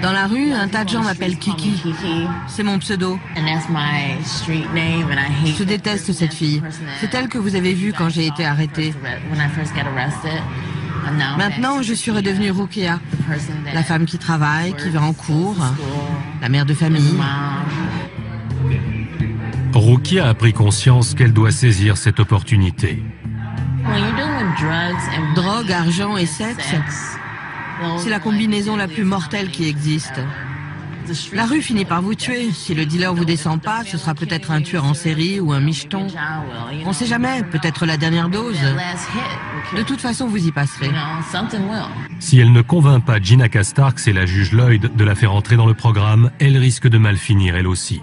[SPEAKER 4] Dans la rue, un tas de gens m'appellent Kiki. C'est mon pseudo. Je déteste cette fille. C'est elle que vous avez vue quand j'ai été arrêtée. Maintenant, je suis redevenue Rukia, la femme qui travaille, qui va en cours, la mère de famille.
[SPEAKER 2] Rukia a pris conscience qu'elle doit saisir cette opportunité.
[SPEAKER 4] Drogue, argent et sexe, c'est la combinaison la plus mortelle qui existe. La rue finit par vous tuer. Si le dealer vous descend pas, ce sera peut-être un tueur en série ou un micheton. On sait jamais, peut-être la dernière dose. De toute façon, vous y passerez.
[SPEAKER 2] Si elle ne convainc pas Gina Starks et la juge Lloyd de la faire entrer dans le programme, elle risque de mal finir elle aussi.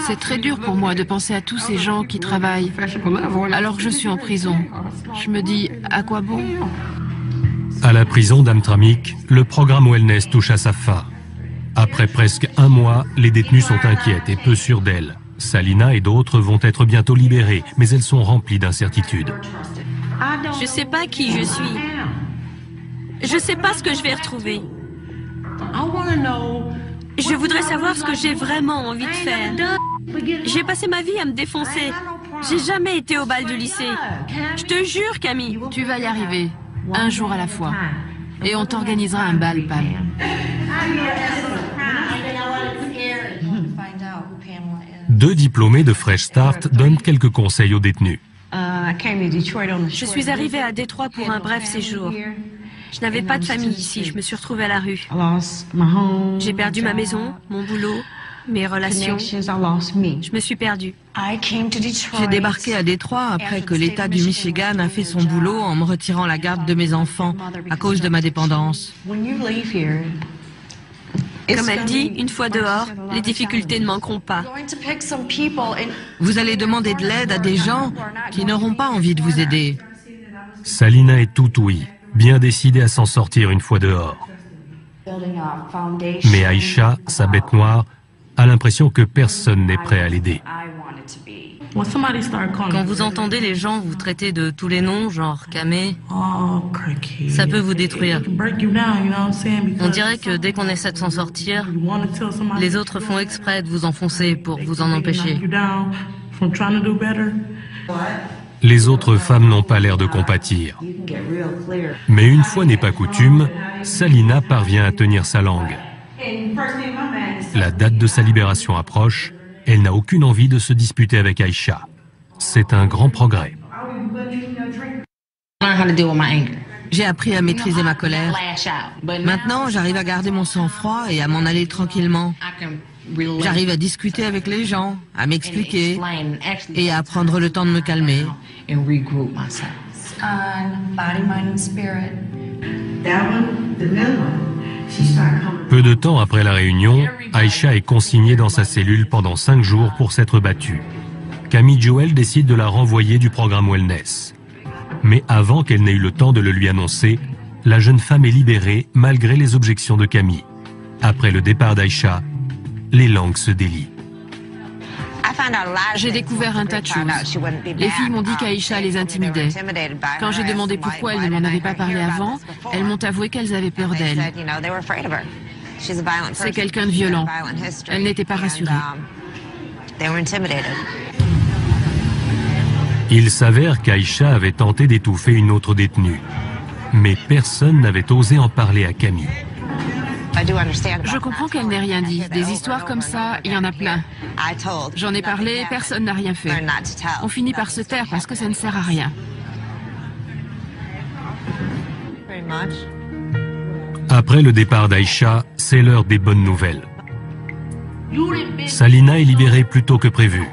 [SPEAKER 3] C'est très dur pour moi de penser à tous ces gens qui travaillent alors que je suis en prison. Je me dis, à quoi bon?
[SPEAKER 2] À la prison d'Hamtramck, le programme Wellness touche à sa fin. Après presque un mois, les détenues sont inquiètes et peu sûres d'elles. Salina et d'autres vont être bientôt libérées, mais elles sont remplies d'incertitudes.
[SPEAKER 5] Je ne sais pas qui je suis. Je ne sais pas ce que je vais retrouver. Je voudrais savoir ce que j'ai vraiment envie de faire. J'ai passé ma vie à me défoncer. J'ai jamais été au bal du lycée. Je te jure, Camille.
[SPEAKER 3] Tu vas y arriver, un jour à la fois. Et on t'organisera un bal, Pam.
[SPEAKER 2] Deux diplômés de Fresh Start donnent quelques conseils aux détenus.
[SPEAKER 5] Je suis arrivée à Détroit pour un bref séjour. Je n'avais pas de famille ici, je me suis retrouvée à la rue. J'ai perdu ma maison, mon boulot, mes relations. Je me suis perdue.
[SPEAKER 4] J'ai débarqué à Détroit après que l'État du Michigan a fait son boulot en me retirant la garde de mes enfants à cause de ma dépendance.
[SPEAKER 5] Comme elle dit, une fois dehors, les difficultés ne manqueront pas.
[SPEAKER 4] Vous allez demander de l'aide à des gens qui n'auront pas envie de vous aider.
[SPEAKER 2] Salina est tout ouïe, bien décidée à s'en sortir une fois dehors. Mais Aïcha, sa bête noire, a l'impression que personne n'est prêt à l'aider.
[SPEAKER 5] Quand vous entendez les gens vous traiter de tous les noms, genre camé, ça peut vous détruire. On dirait que dès qu'on essaie de s'en sortir, les autres font exprès de vous enfoncer pour vous en empêcher.
[SPEAKER 2] Les autres femmes n'ont pas l'air de compatir. Mais une fois n'est pas coutume, Salina parvient à tenir sa langue. La date de sa libération approche. Elle n'a aucune envie de se disputer avec Aïcha. C'est un grand progrès.
[SPEAKER 4] J'ai appris à maîtriser ma colère. Maintenant, j'arrive à garder mon sang-froid et à m'en aller tranquillement. J'arrive à discuter avec les gens, à m'expliquer et à prendre le temps de me calmer.
[SPEAKER 2] Peu de temps après la réunion, Aïcha est consignée dans sa cellule pendant 5 jours pour s'être battue. Camille Joel décide de la renvoyer du programme Wellness. Mais avant qu'elle n'ait eu le temps de le lui annoncer, la jeune femme est libérée malgré les objections de Camille. Après le départ d'Aïcha, les langues se délient.
[SPEAKER 3] J'ai découvert un tas de choses. Les filles m'ont dit qu'Aïcha les intimidait. Quand j'ai demandé pourquoi elles ne m'en avaient pas parlé avant, elles m'ont avoué qu'elles avaient peur d'elle. C'est quelqu'un de violent. Elles n'étaient pas rassurées.
[SPEAKER 2] Il s'avère qu'Aïcha avait tenté d'étouffer une autre détenue. Mais personne n'avait osé en parler à Camille.
[SPEAKER 3] Je comprends qu'elle n'ait rien dit. Des histoires comme ça, il y en a plein. J'en ai parlé, personne n'a rien fait. On finit par se taire parce que ça ne sert à rien.
[SPEAKER 2] Après le départ d'Aïcha, c'est l'heure des bonnes nouvelles. Salina est libérée plus tôt que prévu.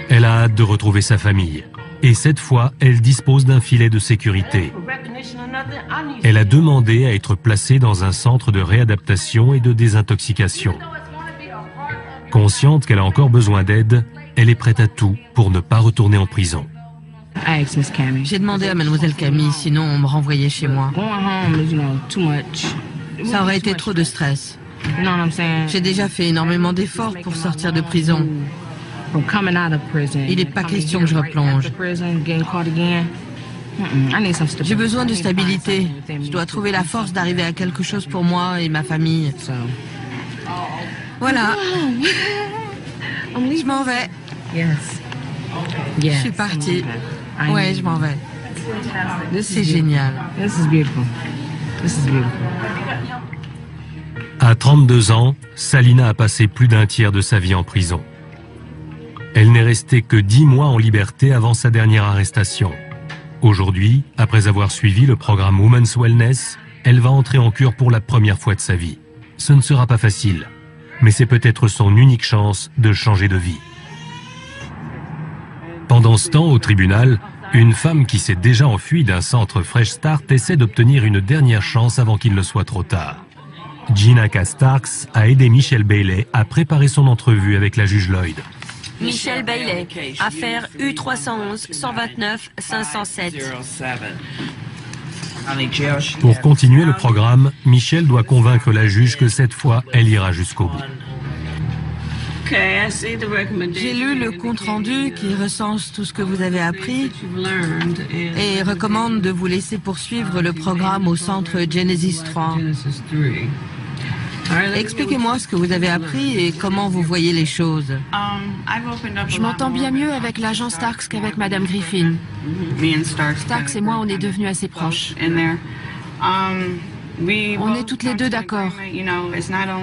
[SPEAKER 2] Elle a hâte de retrouver sa famille. Et cette fois, elle dispose d'un filet de sécurité. Elle a demandé à être placée dans un centre de réadaptation et de désintoxication. Consciente qu'elle a encore besoin d'aide, elle est prête à tout pour ne pas retourner en prison.
[SPEAKER 4] J'ai demandé à mademoiselle Camille, sinon on me renvoyait chez moi. Ça aurait été trop de stress. J'ai déjà fait énormément d'efforts pour sortir de prison. Il n'est pas question que je replonge. J'ai besoin de stabilité. Je dois trouver la force d'arriver à quelque chose pour moi et ma famille. Voilà. Je m'en vais. Je suis partie. Ouais, je m'en vais. C'est génial.
[SPEAKER 2] À 32 ans, Salina a passé plus d'un tiers de sa vie en prison. Elle n'est restée que 10 mois en liberté avant sa dernière arrestation. Aujourd'hui, après avoir suivi le programme Women's Wellness, elle va entrer en cure pour la première fois de sa vie. Ce ne sera pas facile, mais c'est peut-être son unique chance de changer de vie. Pendant ce temps, au tribunal, une femme qui s'est déjà enfuie d'un centre Fresh Start essaie d'obtenir une dernière chance avant qu'il ne soit trop tard. Gina Starks a aidé Michelle Bailey à préparer son entrevue avec la juge Lloyd.
[SPEAKER 5] Michelle Bailey, affaire U311 129 507.
[SPEAKER 2] Pour continuer le programme, Michelle doit convaincre la juge que cette fois, elle ira jusqu'au bout.
[SPEAKER 4] J'ai lu le compte-rendu qui recense tout ce que vous avez appris et recommande de vous laisser poursuivre le programme au centre Genesis 3. Expliquez-moi ce que vous avez appris et comment vous voyez les choses.
[SPEAKER 3] Je m'entends bien mieux avec l'agent Starks qu'avec Madame Griffin. Starks et moi, on est devenus assez proches. On est toutes les deux d'accord.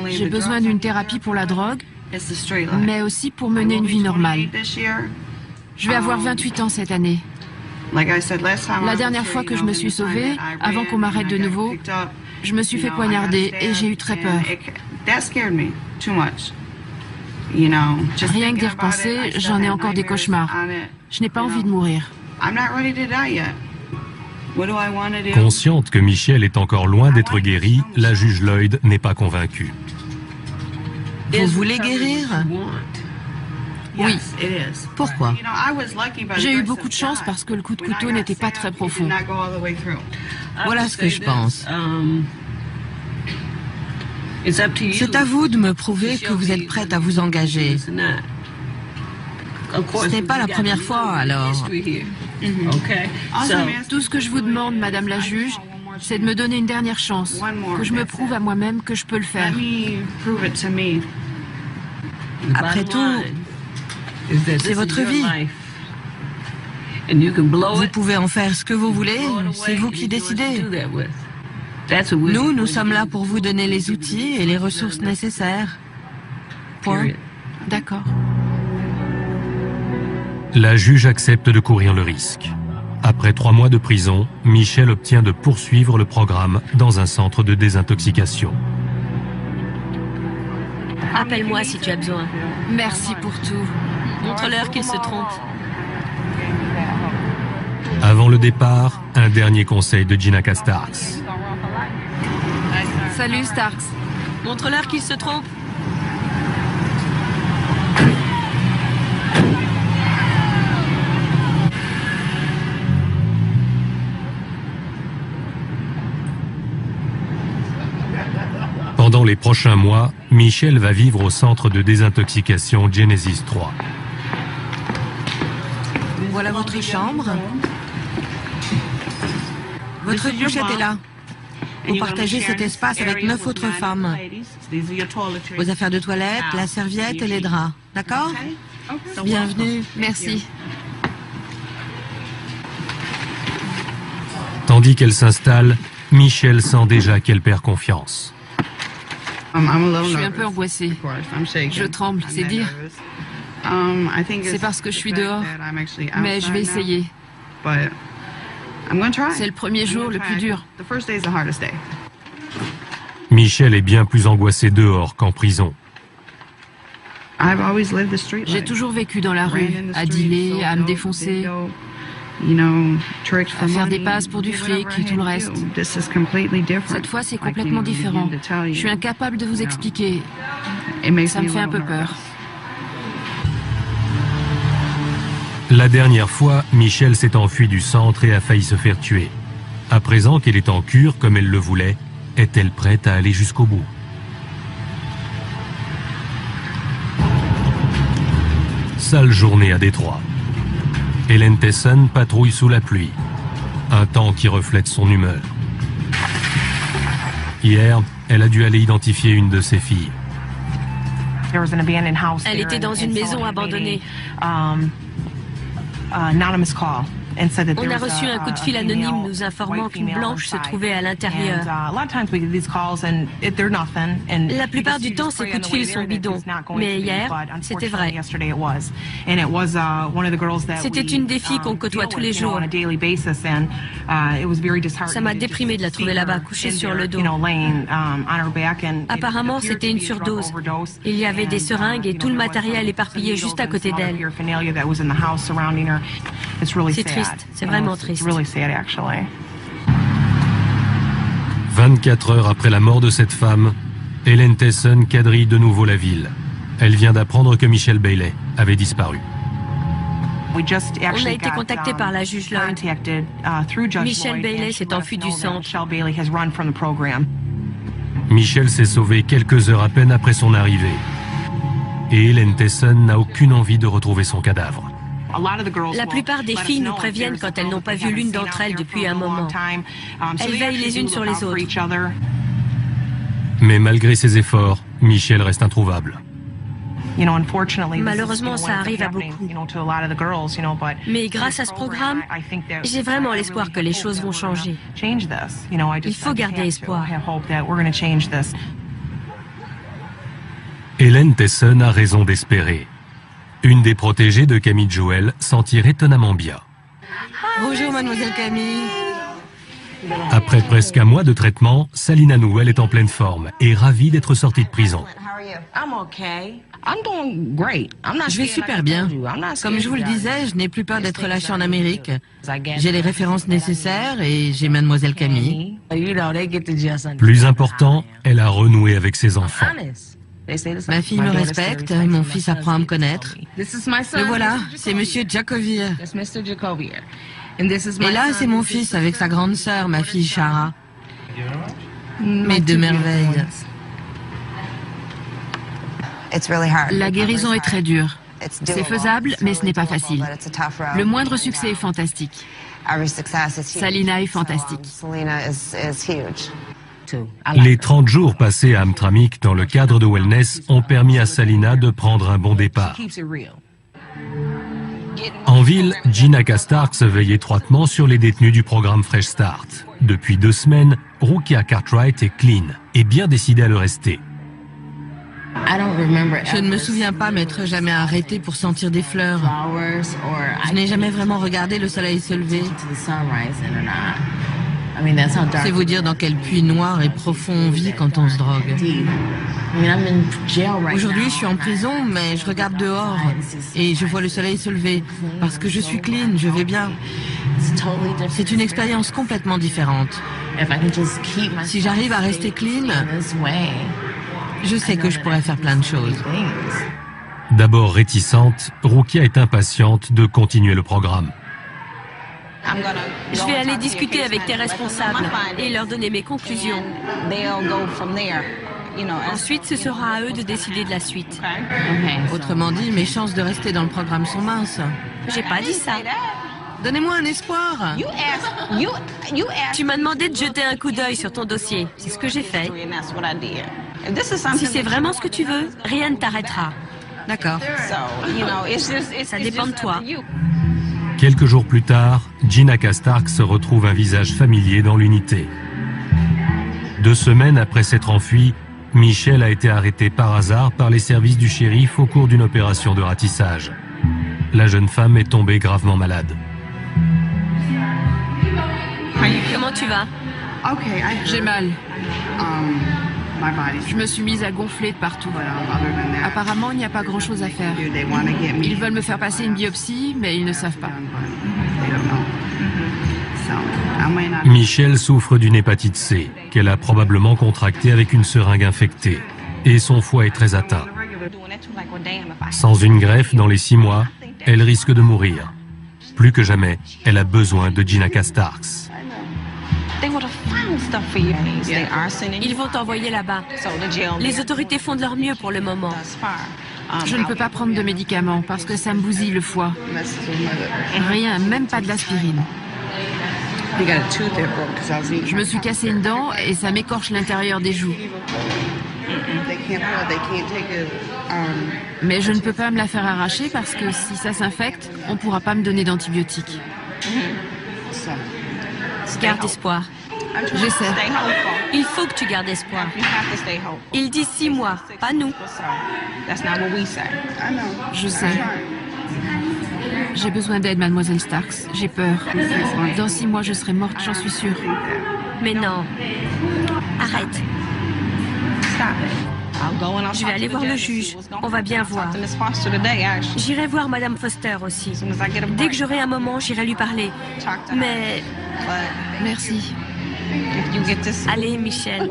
[SPEAKER 3] J'ai besoin d'une thérapie pour la drogue, mais aussi pour mener une vie normale. Je vais avoir 28 ans cette année. La dernière fois que je me suis sauvée, avant qu'on m'arrête de nouveau, je me suis fait poignarder et j'ai eu très peur. Rien que d'y repenser, j'en ai encore des cauchemars. Je n'ai pas envie de mourir.
[SPEAKER 2] Consciente que Michelle est encore loin d'être guérie, la juge Lloyd n'est pas convaincue.
[SPEAKER 4] Vous voulez guérir? Oui. Pourquoi?
[SPEAKER 3] J'ai eu beaucoup de chance parce que le coup de couteau n'était pas très profond.
[SPEAKER 4] Voilà ce que je pense. C'est à vous de me prouver que vous êtes prête à vous engager. Ce n'est pas la première fois, alors.
[SPEAKER 3] Tout ce que je vous demande, Madame la juge, c'est de me donner une dernière chance, que je me prouve à moi-même que je peux le faire.
[SPEAKER 4] Après tout, c'est votre vie. Vous pouvez en faire ce que vous voulez, c'est vous qui décidez. Nous sommes là pour vous donner les outils et les ressources nécessaires. Point.
[SPEAKER 3] D'accord.
[SPEAKER 2] La juge accepte de courir le risque. Après 3 mois de prison, Michelle obtient de poursuivre le programme dans un centre de désintoxication.
[SPEAKER 5] Appelle-moi si tu as besoin.
[SPEAKER 3] Merci pour tout.
[SPEAKER 5] Montre-leur qu'ils se trompent.
[SPEAKER 2] Avant le départ, un dernier conseil de Gina Starks.
[SPEAKER 3] Salut Starks.
[SPEAKER 5] Montre-leur qu'ils se trompent.
[SPEAKER 2] Pendant les prochains mois, Michelle va vivre au centre de désintoxication Genesis 3.
[SPEAKER 4] Voilà votre chambre. Votre douche était là. Vous partagez cet espace avec 9 autres femmes. Vos affaires de toilette, la serviette et les draps. D'accord? Bienvenue.
[SPEAKER 3] Merci.
[SPEAKER 2] Tandis qu'elle s'installe, Michelle sent déjà qu'elle perd confiance.
[SPEAKER 3] Je suis un peu angoissée. Je tremble, c'est dire. C'est parce que je suis dehors. Mais je vais essayer. C'est le premier jour le plus dur.
[SPEAKER 2] Michelle est bien plus angoissée dehors qu'en prison.
[SPEAKER 3] J'ai toujours vécu dans la rue, à dealer, à me défoncer, à faire des passes pour du fric et tout le reste. Cette fois, c'est complètement différent. Je suis incapable de vous expliquer. Ça me fait un peu peur.
[SPEAKER 2] La dernière fois, Michelle s'est enfuie du centre et a failli se faire tuer. À présent qu'elle est en cure comme elle le voulait, est-elle prête à aller jusqu'au bout? Sale journée à Détroit. Ellen Tesson patrouille sous la pluie. Un temps qui reflète son humeur. Hier, elle a dû aller identifier une de ses filles.
[SPEAKER 5] Elle était dans une maison abandonnée. On a reçu un coup de fil anonyme nous informant qu'une blanche se trouvait à l'intérieur. La plupart du temps, ces coups de fil sont bidons. Mais hier, c'était vrai. C'était une des filles qu'on côtoie tous les jours. Ça m'a déprimé de la trouver là-bas, couchée sur le dos. Apparemment, c'était une surdose. Il y avait des seringues et tout le matériel éparpillé juste à côté d'elle. C'est triste, c'est vraiment triste.
[SPEAKER 2] 24 heures après la mort de cette femme, Ellen Tesson quadrille de nouveau la ville. Elle vient d'apprendre que Michelle Bailey avait disparu.
[SPEAKER 5] On a été contacté par la juge Lloyd. Michelle Bailey s'est enfuie du centre.
[SPEAKER 2] Michelle s'est sauvée quelques heures à peine après son arrivée. Et Ellen Tesson n'a aucune envie de retrouver son cadavre.
[SPEAKER 5] La plupart des filles nous préviennent quand elles n'ont pas vu l'une d'entre elles depuis un moment. Elles veillent les unes sur les autres.
[SPEAKER 2] Mais malgré ses efforts, Michelle reste introuvable.
[SPEAKER 5] Malheureusement, ça arrive à beaucoup. Mais grâce à ce programme, j'ai vraiment l'espoir que les choses vont changer. Il faut garder espoir.
[SPEAKER 2] Ellen Tesson a raison d'espérer. Une des protégées de Camille Joel s'en tire étonnamment bien.
[SPEAKER 4] Bonjour, mademoiselle Camille.
[SPEAKER 2] Après presque un mois de traitement, Salina Newell est en pleine forme et ravie d'être sortie de prison.
[SPEAKER 4] Je vais super bien. Comme je vous le disais, je n'ai plus peur d'être lâchée en Amérique. J'ai les références nécessaires et j'ai mademoiselle Camille.
[SPEAKER 2] Plus important, elle a renoué avec ses enfants.
[SPEAKER 4] Ma fille me respecte, mon fils apprend à me connaître. Le voilà, c'est Monsieur Jacovier. Et là, c'est mon fils avec sa grande sœur, ma fille Shara. Mes deux merveilles.
[SPEAKER 3] La guérison est très dure. C'est faisable, mais ce n'est pas facile. Le moindre succès est fantastique. Salina est fantastique.
[SPEAKER 2] Les 30 jours passés à Hamtramck dans le cadre de wellness ont permis à Salina de prendre un bon départ. En ville, Gina Starks veille étroitement sur les détenus du programme Fresh Start. Depuis 2 semaines, Rukia Cartwright est clean et bien décidée à le rester.
[SPEAKER 4] Je ne me souviens pas m'être jamais arrêtée pour sentir des fleurs. Je n'ai jamais vraiment regardé le soleil se lever. C'est vous dire dans quel puits noir et profond on vit quand on se drogue. Aujourd'hui, je suis en prison, mais je regarde dehors et je vois le soleil se lever parce que je suis clean, je vais bien. C'est une expérience complètement différente. Si j'arrive à rester clean, je sais que je pourrais faire plein de choses.
[SPEAKER 2] D'abord réticente, Rukia est impatiente de continuer le programme.
[SPEAKER 5] Je vais aller discuter avec tes responsables et leur donner mes conclusions. Ensuite, ce sera à eux de décider de la suite.
[SPEAKER 4] Autrement dit, mes chances de rester dans le programme sont minces.
[SPEAKER 5] J'ai pas dit ça.
[SPEAKER 4] Donnez-moi un espoir.
[SPEAKER 5] Tu m'as demandé de jeter un coup d'œil sur ton dossier. C'est ce que j'ai fait. Si c'est vraiment ce que tu veux, rien ne t'arrêtera.
[SPEAKER 4] D'accord.
[SPEAKER 5] Ça dépend de toi.
[SPEAKER 2] Quelques jours plus tard, Gina Starks retrouve un visage familier dans l'unité. 2 semaines après s'être enfuie, Michelle a été arrêtée par hasard par les services du shérif au cours d'une opération de ratissage. La jeune femme est tombée gravement malade.
[SPEAKER 5] Comment tu vas?
[SPEAKER 3] J'ai mal. Je me suis mise à gonfler de partout. Apparemment, il n'y a pas grand-chose à faire. Ils veulent me faire passer une biopsie, mais ils ne savent pas.
[SPEAKER 2] Michelle souffre d'une hépatite C, qu'elle a probablement contractée avec une seringue infectée, et son foie est très atteint. Sans une greffe dans les 6 mois, elle risque de mourir. Plus que jamais, elle a besoin de Gina Starks.
[SPEAKER 5] Ils vont t'envoyer là-bas. Les autorités font de leur mieux pour le moment.
[SPEAKER 3] Je ne peux pas prendre de médicaments parce que ça me bousille le foie. Rien, même pas de l'aspirine. Je me suis cassé une dent et ça m'écorche l'intérieur des joues. Mais je ne peux pas me la faire arracher parce que si ça s'infecte, on ne pourra pas me donner d'antibiotiques.
[SPEAKER 5] Garde espoir.
[SPEAKER 3] J'essaie.
[SPEAKER 5] Il faut que tu gardes espoir. Il dit 6 mois, pas nous.
[SPEAKER 3] Je sais. J'ai besoin d'aide, mademoiselle Starks. J'ai peur. Dans 6 mois, je serai morte, j'en suis sûre.
[SPEAKER 5] Mais non. Arrête. Je vais aller voir le juge. On va bien voir. J'irai voir Madame Foster aussi. Dès que j'aurai un moment, j'irai lui parler. Mais...
[SPEAKER 3] Merci.
[SPEAKER 5] Allez, Michelle.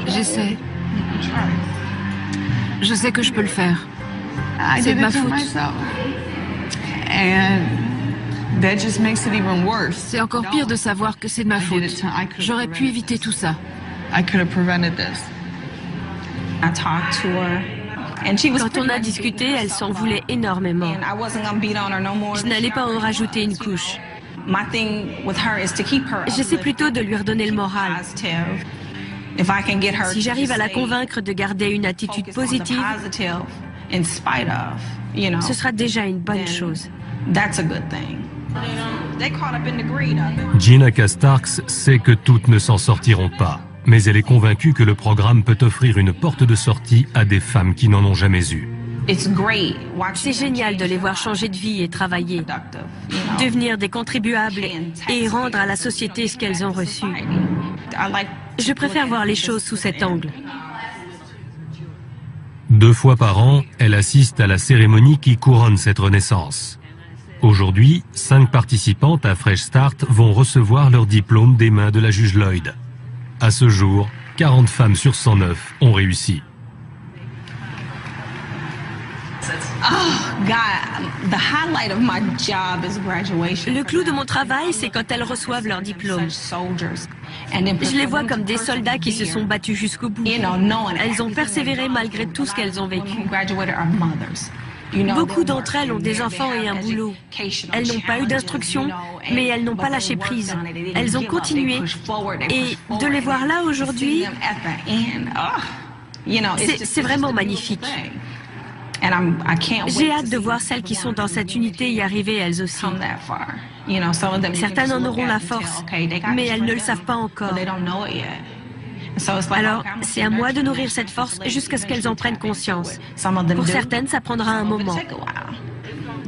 [SPEAKER 3] J'essaie. Je sais que je peux le faire. C'est de ma faute. C'est encore pire de savoir que c'est de ma faute. J'aurais pu éviter tout ça.
[SPEAKER 5] Quand on a discuté, elle s'en voulait énormément. Je n'allais pas en rajouter une couche. J'essaie plutôt de lui redonner le moral. Si j'arrive à la convaincre de garder une attitude positive, ce sera déjà une bonne chose.
[SPEAKER 2] Gina Starks sait que toutes ne s'en sortiront pas, mais elle est convaincue que le programme peut offrir une porte de sortie à des femmes qui n'en ont jamais eu.
[SPEAKER 5] C'est génial de les voir changer de vie et travailler, devenir des contribuables et rendre à la société ce qu'elles ont reçu. Je préfère voir les choses sous cet angle.
[SPEAKER 2] 2 fois par an, elle assiste à la cérémonie qui couronne cette renaissance. Aujourd'hui, 5 participantes à Fresh Start vont recevoir leur diplôme des mains de la juge Lloyd. À ce jour, 40 femmes sur 109 ont réussi.
[SPEAKER 5] Le clou de mon travail, c'est quand elles reçoivent leur diplôme. Je les vois comme des soldats qui se sont battus jusqu'au bout. Elles ont persévéré malgré tout ce qu'elles ont vécu. Beaucoup d'entre elles ont des enfants et un boulot. Elles n'ont pas eu d'instruction, mais elles n'ont pas lâché prise. Elles ont continué. Et de les voir là aujourd'hui, c'est vraiment magnifique. J'ai hâte de voir celles qui sont dans cette unité y arriver elles aussi. Certaines en auront la force, mais elles ne le savent pas encore. Alors, c'est à moi de nourrir cette force jusqu'à ce qu'elles en prennent conscience. Pour certaines, ça prendra un moment.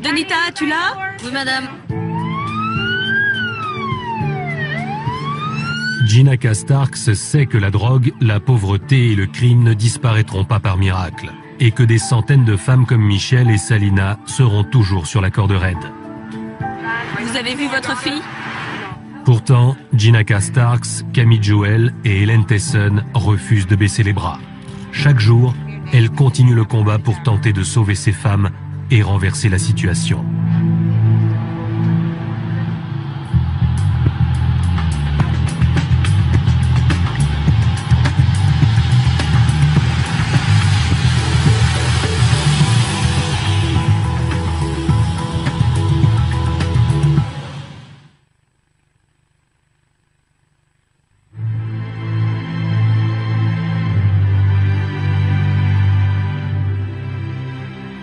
[SPEAKER 5] Donita, tu l'as?
[SPEAKER 3] Oui, madame.
[SPEAKER 2] Gina Starks sait que la drogue, la pauvreté et le crime ne disparaîtront pas par miracle, et que des centaines de femmes comme Michelle et Salina seront toujours sur la corde raide.
[SPEAKER 5] Vous avez vu votre fille?
[SPEAKER 2] Pourtant, Gina Starks, Camille Joel et Helen Tesson refusent de baisser les bras. Chaque jour, elles continuent le combat pour tenter de sauver ces femmes et renverser la situation.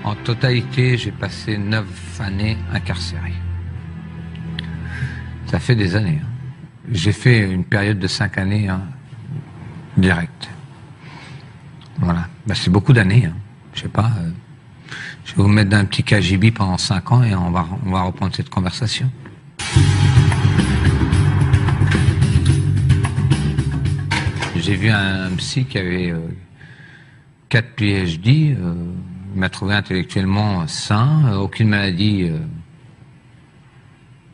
[SPEAKER 1] En totalité, j'ai passé 9 années incarcéré. Ça fait des années. J'ai fait une période de 5 années direct. Voilà. Ben, c'est beaucoup d'années. Je sais pas. Je vais vous mettre dans un petit KGB pendant 5 ans et on va reprendre cette conversation. J'ai vu un psy qui avait 4 PhD. Il m'a trouvé intellectuellement sain, aucune maladie.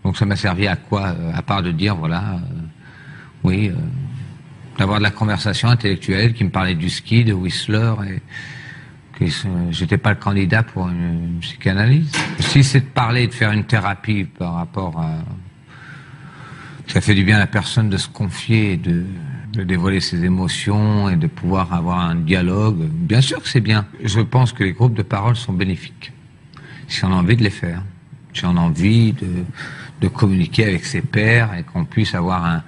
[SPEAKER 1] Donc ça m'a servi à quoi? À part de dire, voilà, oui, d'avoir de la conversation intellectuelle, qui me parlait du ski, de Whistler, et que j'étais pas le candidat pour une psychanalyse. Si c'est de parler, de faire une thérapie par rapport à... Ça fait du bien à la personne de se confier, de dévoiler ses émotions et de pouvoir avoir un dialogue. Bien sûr que c'est bien. Je pense que les groupes de parole sont bénéfiques. Si on a envie de les faire, si on a envie de communiquer avec ses pairs et qu'on puisse avoir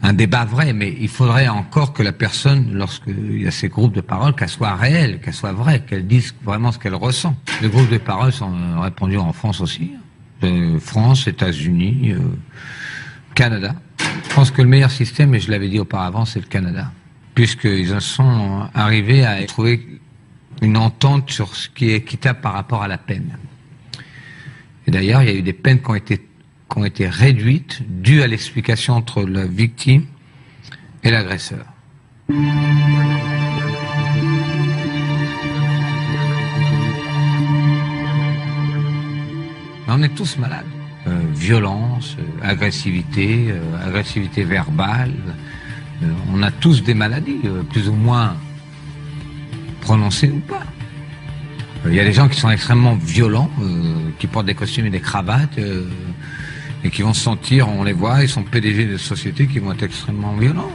[SPEAKER 1] un débat vrai. Mais il faudrait encore que la personne, lorsqu'il y a ces groupes de parole, qu'elle soit réelle, qu'elle soit vraie, qu'elle dise vraiment ce qu'elle ressent. Les groupes de parole sont répandus en France aussi. France, États-Unis, Canada. Je pense que le meilleur système, et je l'avais dit auparavant, c'est le Canada. Puisqu'ils en sont arrivés à trouver une entente sur ce qui est équitable par rapport à la peine. Et d'ailleurs, il y a eu des peines qui ont été réduites, dues à l'explication entre la victime et l'agresseur. On est tous malades. Violence, agressivité, agressivité verbale. On a tous des maladies, plus ou moins prononcées ou pas. Il y a des gens qui sont extrêmement violents, qui portent des costumes et des cravates, et qui vont se sentir, on les voit, ils sont PDG de sociétés qui vont être extrêmement violents.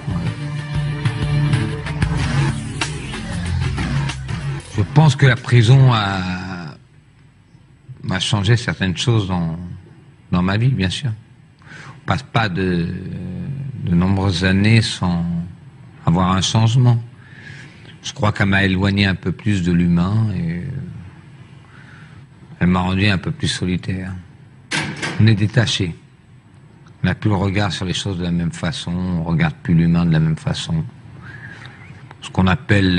[SPEAKER 1] Je pense que la prison a changé certaines choses dans ma vie, bien sûr. On passe pas de nombreuses années sans avoir un changement. Je crois qu'elle m'a éloigné un peu plus de l'humain et elle m'a rendu un peu plus solitaire. On est détaché. On n'a plus le regard sur les choses de la même façon, on regarde plus l'humain de la même façon. Ce qu'on appelle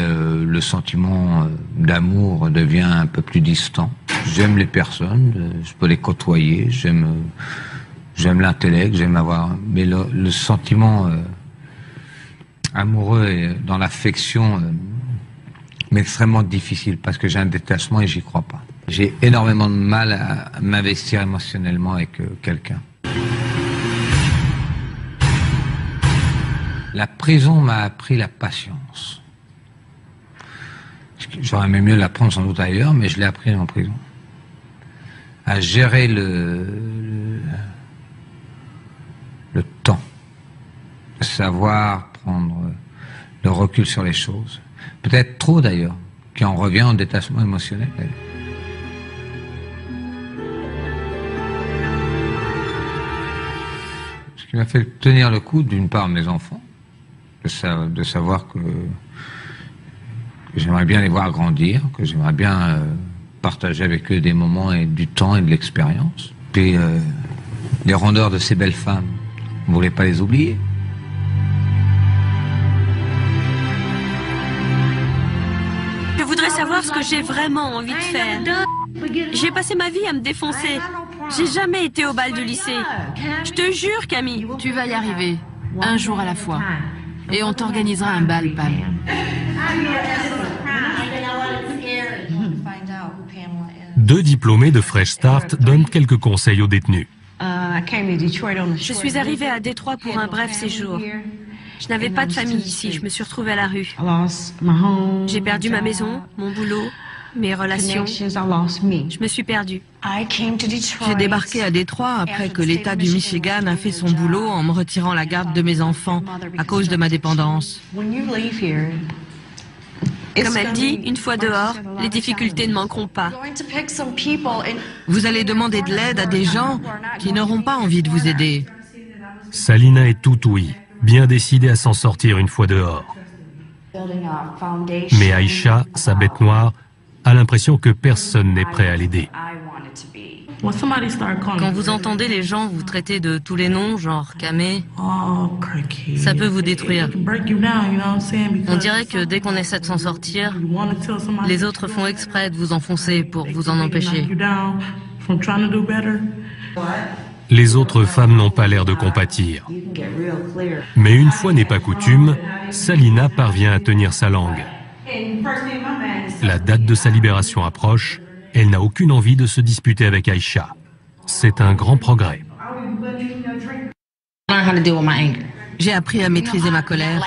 [SPEAKER 1] le sentiment d'amour devient un peu plus distant. J'aime les personnes, je peux les côtoyer, j'aime l'intellect, j'aime avoir... Mais le sentiment amoureux et dans l'affection m'est extrêmement difficile parce que j'ai un détachement et j'y crois pas. J'ai énormément de mal à m'investir émotionnellement avec quelqu'un. La prison m'a appris la patience. J'aurais aimé mieux l'apprendre sans doute ailleurs, mais je l'ai appris en prison. À gérer le temps. Savoir prendre le recul sur les choses. Peut-être trop d'ailleurs, qui en revient en détachement émotionnel d'ailleurs. Ce qui m'a fait tenir le coup, d'une part, mes enfants, de savoir que que j'aimerais bien les voir grandir, que j'aimerais bien partager avec eux des moments et du temps et de l'expérience. Puis les rondeurs de ces belles femmes, vous ne voulez pas les oublier?
[SPEAKER 5] Je voudrais savoir ce que j'ai vraiment envie de faire. J'ai passé ma vie à me défoncer. J'ai jamais été au bal du lycée. Je te jure, Camille.
[SPEAKER 3] Tu vas y arriver, un jour à la fois. Et on t'organisera un bal, Pam.
[SPEAKER 2] Deux diplômés de Fresh Start donnent quelques conseils aux détenus.
[SPEAKER 5] Je suis arrivée à Détroit pour un bref séjour. Je n'avais pas de famille ici, je me suis retrouvée à la rue. J'ai perdu ma maison, mon boulot, mes relations. Je me suis perdue.
[SPEAKER 4] J'ai débarqué à Détroit après que l'État du Michigan a fait son boulot en me retirant la garde de mes enfants à cause de ma dépendance.
[SPEAKER 5] Comme elle dit, une fois dehors, les difficultés ne manqueront pas.
[SPEAKER 4] Vous allez demander de l'aide à des gens qui n'auront pas envie de vous aider.
[SPEAKER 2] Salina est tout ouïe, bien décidée à s'en sortir une fois dehors. Mais Aïcha, sa bête noire, a l'impression que personne n'est prêt à l'aider.
[SPEAKER 5] Quand vous entendez les gens vous traiter de tous les noms, genre Camé, ça peut vous détruire. On dirait que dès qu'on essaie de s'en sortir, les autres font exprès de vous enfoncer pour vous en empêcher.
[SPEAKER 2] Les autres femmes n'ont pas l'air de compatir. Mais une fois n'est pas coutume, Salina parvient à tenir sa langue. La date de sa libération approche. Elle n'a aucune envie de se disputer avec Aïcha. C'est un grand progrès.
[SPEAKER 4] J'ai appris à maîtriser ma colère.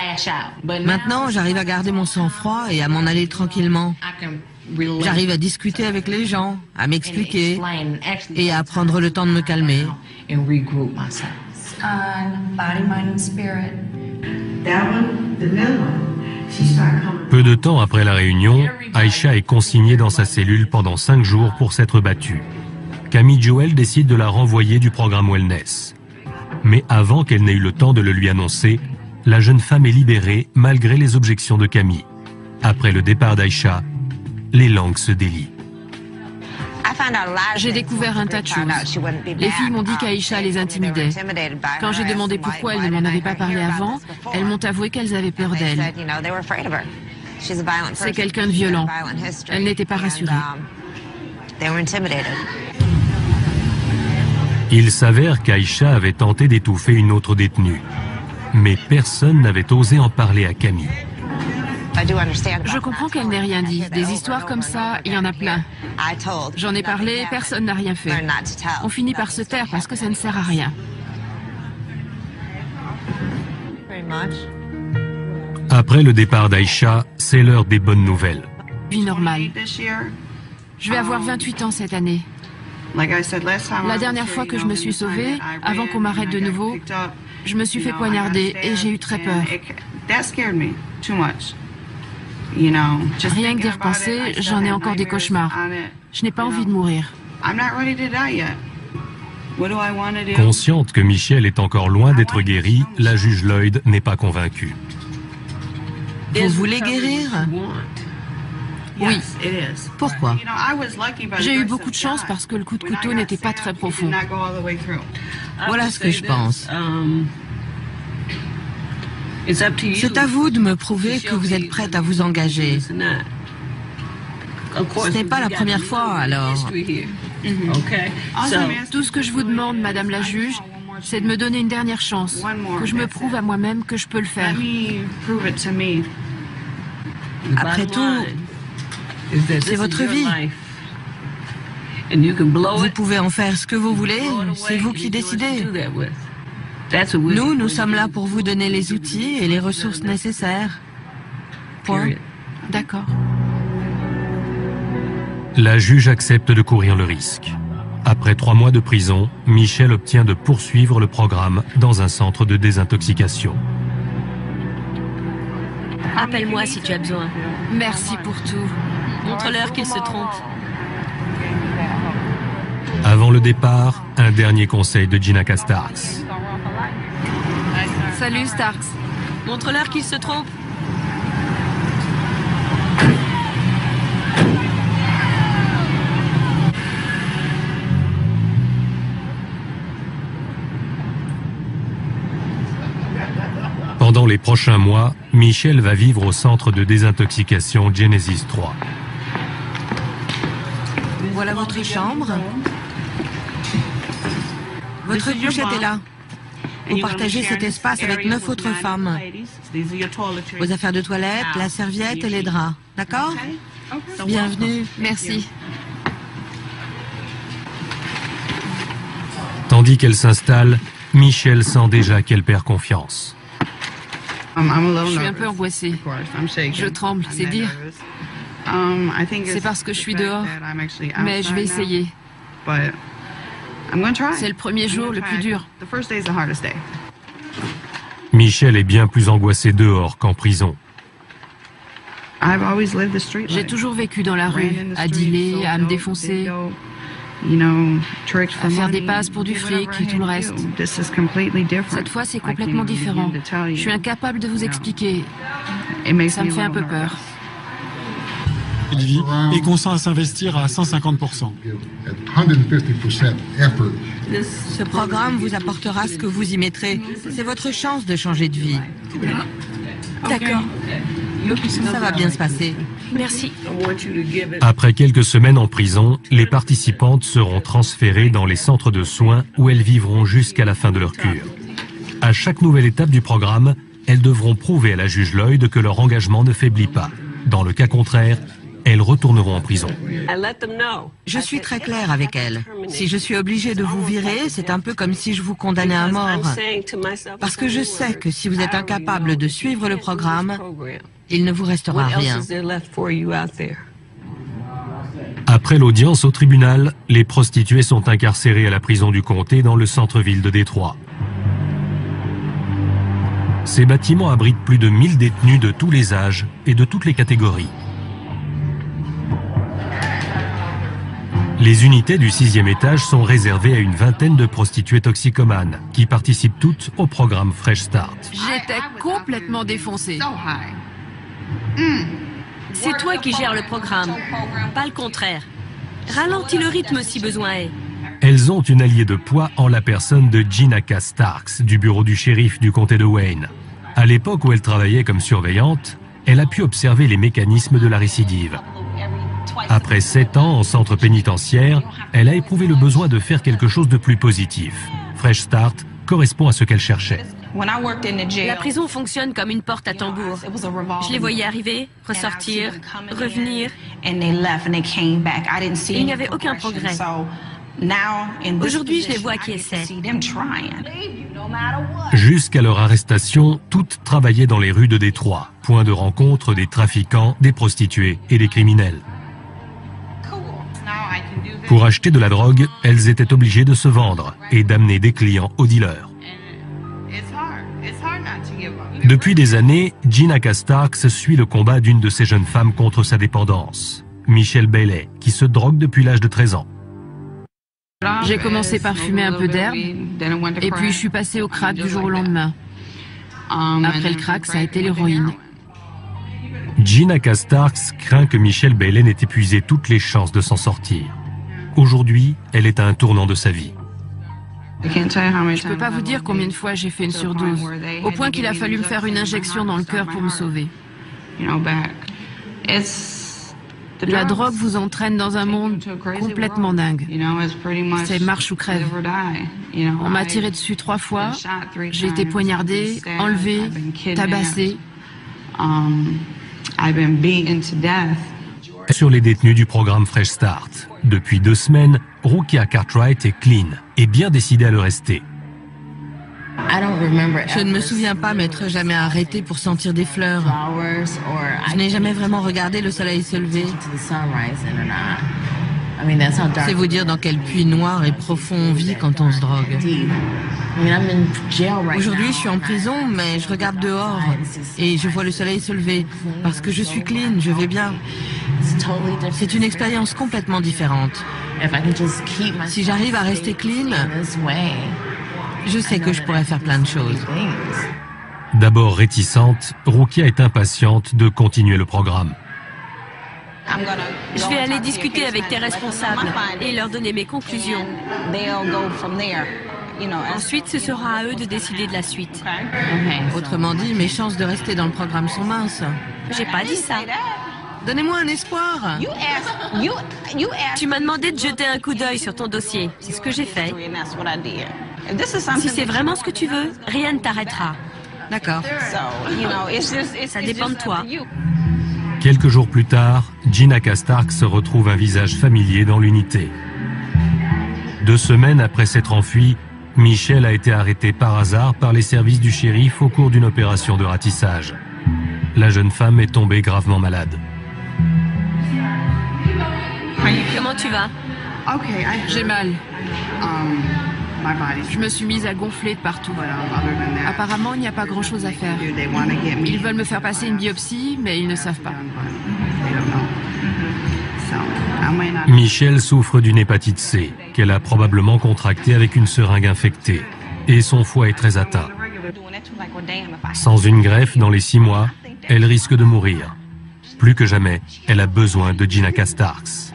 [SPEAKER 4] Maintenant, j'arrive à garder mon sang-froid et à m'en aller tranquillement. J'arrive à discuter avec les gens, à m'expliquer et à prendre le temps de me calmer.
[SPEAKER 2] Peu de temps après la réunion, Aïcha est consignée dans sa cellule pendant 5 jours pour s'être battue. Camille Joel décide de la renvoyer du programme Wellness. Mais avant qu'elle n'ait eu le temps de le lui annoncer, la jeune femme est libérée malgré les objections de Camille. Après le départ d'Aïcha, les langues se délient.
[SPEAKER 3] J'ai découvert un tas de choses. Les filles m'ont dit qu'Aïcha les intimidait. Quand j'ai demandé pourquoi elles ne m'en avaient pas parlé avant, elles m'ont avoué qu'elles avaient peur d'elle. C'est quelqu'un de violent. Elle n'était pas rassurée.
[SPEAKER 2] Il s'avère qu'Aïcha avait tenté d'étouffer une autre détenue. Mais personne n'avait osé en parler à Camille.
[SPEAKER 3] Je comprends qu'elle n'ait rien dit. Des histoires comme ça, il y en a plein. J'en ai parlé, personne n'a rien fait. On finit par se taire parce que ça ne sert à rien.
[SPEAKER 2] Après le départ d'Aïcha, c'est l'heure des bonnes nouvelles.
[SPEAKER 3] Vie normale. Je vais avoir 28 ans cette année. La dernière fois que je me suis sauvée, avant qu'on m'arrête de nouveau, je me suis fait poignarder et j'ai eu très peur. Rien que d'y repenser, j'en ai encore des cauchemars. Je n'ai pas envie de mourir.
[SPEAKER 2] Consciente que Michelle est encore loin d'être guérie, la juge Lloyd n'est pas convaincue.
[SPEAKER 4] Vous voulez guérir?
[SPEAKER 3] Oui.
[SPEAKER 4] Pourquoi?
[SPEAKER 3] J'ai eu beaucoup de chance parce que le coup de couteau n'était pas très profond.
[SPEAKER 4] Voilà ce que je pense. C'est à vous de me prouver que vous êtes prête à vous engager. Ce n'est pas la première fois, alors.
[SPEAKER 3] Tout ce que je vous demande, Madame la juge, c'est de me donner une dernière chance, que je me prouve à moi-même que je peux le faire.
[SPEAKER 4] Après tout, c'est votre vie. Vous pouvez en faire ce que vous voulez, c'est vous qui décidez. Nous sommes là pour vous donner les outils et les ressources nécessaires. Point.
[SPEAKER 3] D'accord.
[SPEAKER 2] La juge accepte de courir le risque. Après 3 mois de prison, Michelle obtient de poursuivre le programme dans un centre de désintoxication.
[SPEAKER 5] Appelle-moi si tu as besoin.
[SPEAKER 3] Merci pour tout.
[SPEAKER 5] Montre-leur qu'ils se trompent.
[SPEAKER 2] Avant le départ, un dernier conseil de Gina Starks.
[SPEAKER 3] Salut Starks.
[SPEAKER 5] Montre-leur qu'ils se trompent.
[SPEAKER 2] Pendant les prochains mois, Michelle va vivre au centre de désintoxication Genesis 3.
[SPEAKER 4] Voilà votre chambre. Votre douche était là. Vous partagez cet espace avec 9 autres femmes. Vos affaires de toilette, la serviette et les draps. D'accord? Bienvenue.
[SPEAKER 3] Merci.
[SPEAKER 2] Tandis qu'elle s'installe, Michelle sent déjà qu'elle perd confiance.
[SPEAKER 3] Je suis un peu angoissée. Je tremble, c'est dire. C'est parce que je suis dehors, mais je vais essayer. C'est le premier jour le plus dur.
[SPEAKER 2] Michelle est bien plus angoissée dehors qu'en prison.
[SPEAKER 3] J'ai toujours vécu dans la rue, à dealer, à me défoncer, à faire des passes pour du fric et tout le reste. Cette fois, c'est complètement différent. Je suis incapable de vous expliquer. Ça me fait un peu peur.
[SPEAKER 8] Il vit et consent à s'investir à 150%.
[SPEAKER 4] Ce programme vous apportera ce que vous y mettrez. C'est votre chance de changer de vie. D'accord. Ça va bien se passer.
[SPEAKER 3] Merci.
[SPEAKER 2] Après quelques semaines en prison, les participantes seront transférées dans les centres de soins où elles vivront jusqu'à la fin de leur cure. À chaque nouvelle étape du programme, elles devront prouver à la juge Lloyd que leur engagement ne faiblit pas. Dans le cas contraire, elles retourneront en prison.
[SPEAKER 4] Je suis très claire avec elles. Si je suis obligée de vous virer, c'est un peu comme si je vous condamnais à mort. Parce que je sais que si vous êtes incapable de suivre le programme, il ne vous restera rien.
[SPEAKER 2] Après l'audience au tribunal, les prostituées sont incarcérées à la prison du comté dans le centre-ville de Détroit. Ces bâtiments abritent plus de 1000 détenus de tous les âges et de toutes les catégories. Les unités du 6e étage sont réservées à une vingtaine de prostituées toxicomanes qui participent toutes au programme Fresh Start.
[SPEAKER 3] J'étais complètement défoncée.
[SPEAKER 5] C'est toi qui gères le programme, pas le contraire. Ralentis le rythme si besoin est.
[SPEAKER 2] Elles ont une alliée de poids en la personne de Gina K. Starks, du bureau du shérif du comté de Wayne. À l'époque où elle travaillait comme surveillante, elle a pu observer les mécanismes de la récidive. Après 7 ans en centre pénitentiaire, elle a éprouvé le besoin de faire quelque chose de plus positif. Fresh Start correspond à ce qu'elle cherchait.
[SPEAKER 5] La prison fonctionne comme une porte à tambour. Je les voyais arriver, ressortir, revenir. Il n'y avait aucun progrès. Aujourd'hui, je les vois acquiescer.
[SPEAKER 2] Jusqu'à leur arrestation, toutes travaillaient dans les rues de Détroit, point de rencontre des trafiquants, des prostituées et des criminels. Pour acheter de la drogue, elles étaient obligées de se vendre et d'amener des clients aux dealers. Depuis des années, Gina K. Starks suit le combat d'une de ces jeunes femmes contre sa dépendance, Michelle Bailey, qui se drogue depuis l'âge de 13 ans.
[SPEAKER 3] J'ai commencé par fumer un peu d'herbe, et puis je suis passée au crack du jour au lendemain. Après le crack, ça a été l'héroïne.
[SPEAKER 2] Gina K. Starks craint que Michelle Bailey n'ait épuisé toutes les chances de s'en sortir. Aujourd'hui, elle est à un tournant de sa vie.
[SPEAKER 3] Je ne peux pas vous dire combien de fois j'ai fait une surdose, au point qu'il a fallu me faire une injection dans le cœur pour me sauver. La drogue vous entraîne dans un monde complètement dingue. C'est marche ou crève. On m'a tiré dessus 3 fois, j'ai été poignardée, enlevée, tabassée.
[SPEAKER 2] Sur les détenus du programme Fresh Start. Depuis 2 semaines, Rukia Cartwright est clean et bien décidée à le rester.
[SPEAKER 4] Je ne me souviens pas m'être jamais arrêtée pour sentir des fleurs. Je n'ai jamais vraiment regardé le soleil se lever. C'est vous dire dans quel puits noir et profond on vit quand on se drogue. Aujourd'hui, je suis en prison, mais je regarde dehors et je vois le soleil se lever parce que je suis clean, je vais bien. C'est une expérience complètement différente. Si j'arrive à rester clean, je sais que je pourrais faire plein de choses.
[SPEAKER 2] D'abord réticente, Rukia est impatiente de continuer le programme.
[SPEAKER 5] Je vais aller discuter avec tes responsables et leur donner mes conclusions. Ensuite, ce sera à eux de décider de la suite.
[SPEAKER 4] Autrement dit, mes chances de rester dans le programme sont minces.
[SPEAKER 5] J'ai pas dit ça.
[SPEAKER 4] Donnez-moi un espoir.
[SPEAKER 5] Tu m'as demandé de jeter un coup d'œil sur ton dossier. C'est ce que j'ai fait. Si c'est vraiment ce que tu veux, rien ne t'arrêtera.
[SPEAKER 4] D'accord.
[SPEAKER 5] Ça dépend de toi.
[SPEAKER 2] Quelques jours plus tard, Gina Starks retrouve un visage familier dans l'unité. 2 semaines après s'être enfuie, Michelle a été arrêtée par hasard par les services du shérif au cours d'une opération de ratissage. La jeune femme est tombée gravement malade.
[SPEAKER 5] Comment tu vas?
[SPEAKER 3] J'ai mal. Je me suis mise à gonfler de partout. Apparemment, il n'y a pas grand-chose à faire. Ils veulent me faire passer une biopsie, mais ils ne savent pas.
[SPEAKER 2] Michelle souffre d'une hépatite C, qu'elle a probablement contractée avec une seringue infectée, et son foie est très atteint. Sans une greffe dans les 6 mois, elle risque de mourir. Plus que jamais, elle a besoin de Gina Starks.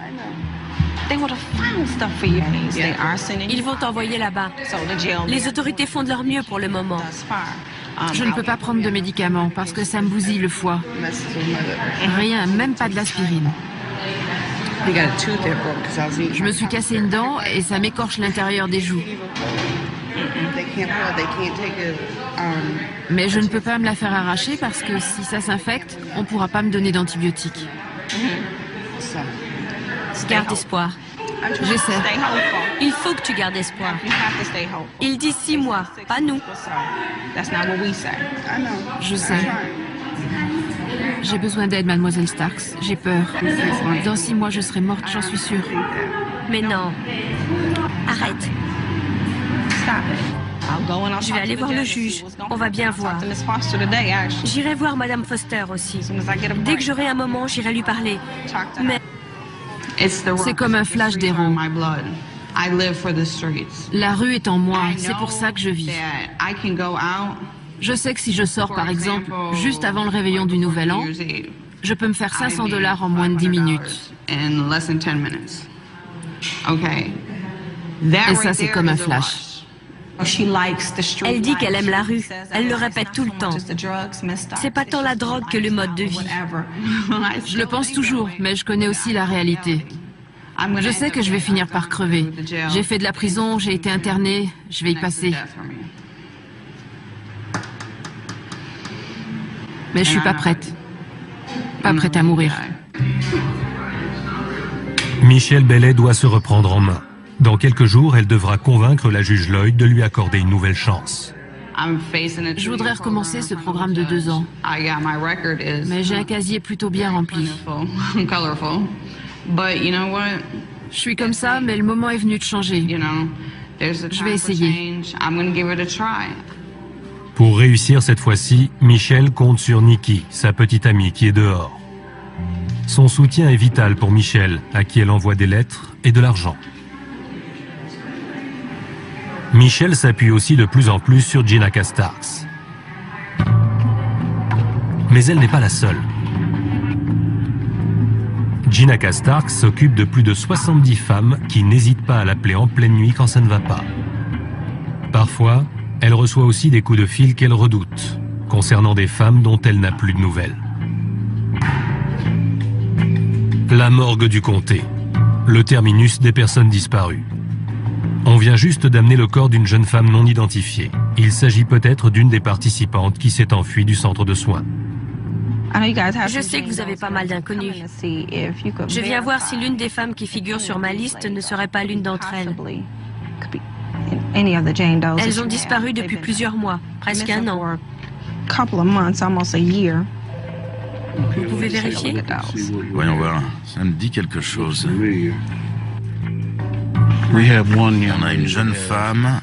[SPEAKER 5] Ils vont t'envoyer là-bas. Les autorités font de leur mieux pour le moment.
[SPEAKER 3] Je ne peux pas prendre de médicaments parce que ça me bousille le foie. Rien, même pas de l'aspirine. Je me suis cassé une dent et ça m'écorche l'intérieur des joues. Mais je ne peux pas me la faire arracher parce que si ça s'infecte, on ne pourra pas me donner d'antibiotiques.
[SPEAKER 5] Garde espoir.
[SPEAKER 3] J'essaie.
[SPEAKER 5] Il faut que tu gardes espoir. Il dit 6 mois, pas nous.
[SPEAKER 3] Je sais. J'ai besoin d'aide, mademoiselle Starks. J'ai peur. Dans 6 mois, je serai morte, j'en suis sûre.
[SPEAKER 5] Mais non. Arrête. Je vais aller voir le juge. On va bien voir. J'irai voir Madame Foster aussi. Dès que j'aurai un moment, j'irai lui parler. Mais...
[SPEAKER 3] C'est comme un flash d'héros. La rue est en moi, c'est pour ça que je vis. Je sais que si je sors, par exemple, juste avant le réveillon du Nouvel An, je peux me faire $500 en moins de 10 minutes. Et ça, c'est comme un flash.
[SPEAKER 5] Elle dit qu'elle aime la rue. Elle le répète tout le temps. C'est pas tant la drogue que le mode de vie.
[SPEAKER 3] Je le pense toujours, mais je connais aussi la réalité. Je sais que je vais finir par crever. J'ai fait de la prison, j'ai été internée, je vais y passer. Mais je suis pas prête. Pas prête à mourir.
[SPEAKER 2] Michelle Bellet doit se reprendre en main. Dans quelques jours, elle devra convaincre la juge Lloyd de lui accorder une nouvelle chance.
[SPEAKER 3] Je voudrais recommencer ce programme de 2 ans. Mais j'ai un casier plutôt bien rempli. Je suis comme ça, mais le moment est venu de changer. Je vais essayer.
[SPEAKER 2] Pour réussir cette fois-ci, Michelle compte sur Nikki, sa petite amie qui est dehors. Son soutien est vital pour Michelle, à qui elle envoie des lettres et de l'argent. Michelle s'appuie aussi de plus en plus sur Gina Starks. Mais elle n'est pas la seule. Gina Starks s'occupe de plus de 70 femmes qui n'hésitent pas à l'appeler en pleine nuit quand ça ne va pas. Parfois, elle reçoit aussi des coups de fil qu'elle redoute, concernant des femmes dont elle n'a plus de nouvelles. La morgue du comté, le terminus des personnes disparues. On vient juste d'amener le corps d'une jeune femme non identifiée. Il s'agit peut-être d'une des participantes qui s'est enfuie du centre de soins.
[SPEAKER 5] Je sais que vous avez pas mal d'inconnus. Je viens voir si l'une des femmes qui figure sur ma liste ne serait pas l'une d'entre elles. Elles ont disparu depuis plusieurs mois, presque 1 an. Vous pouvez vérifier?
[SPEAKER 7] Voyons voir, ça me dit quelque chose. On a une jeune femme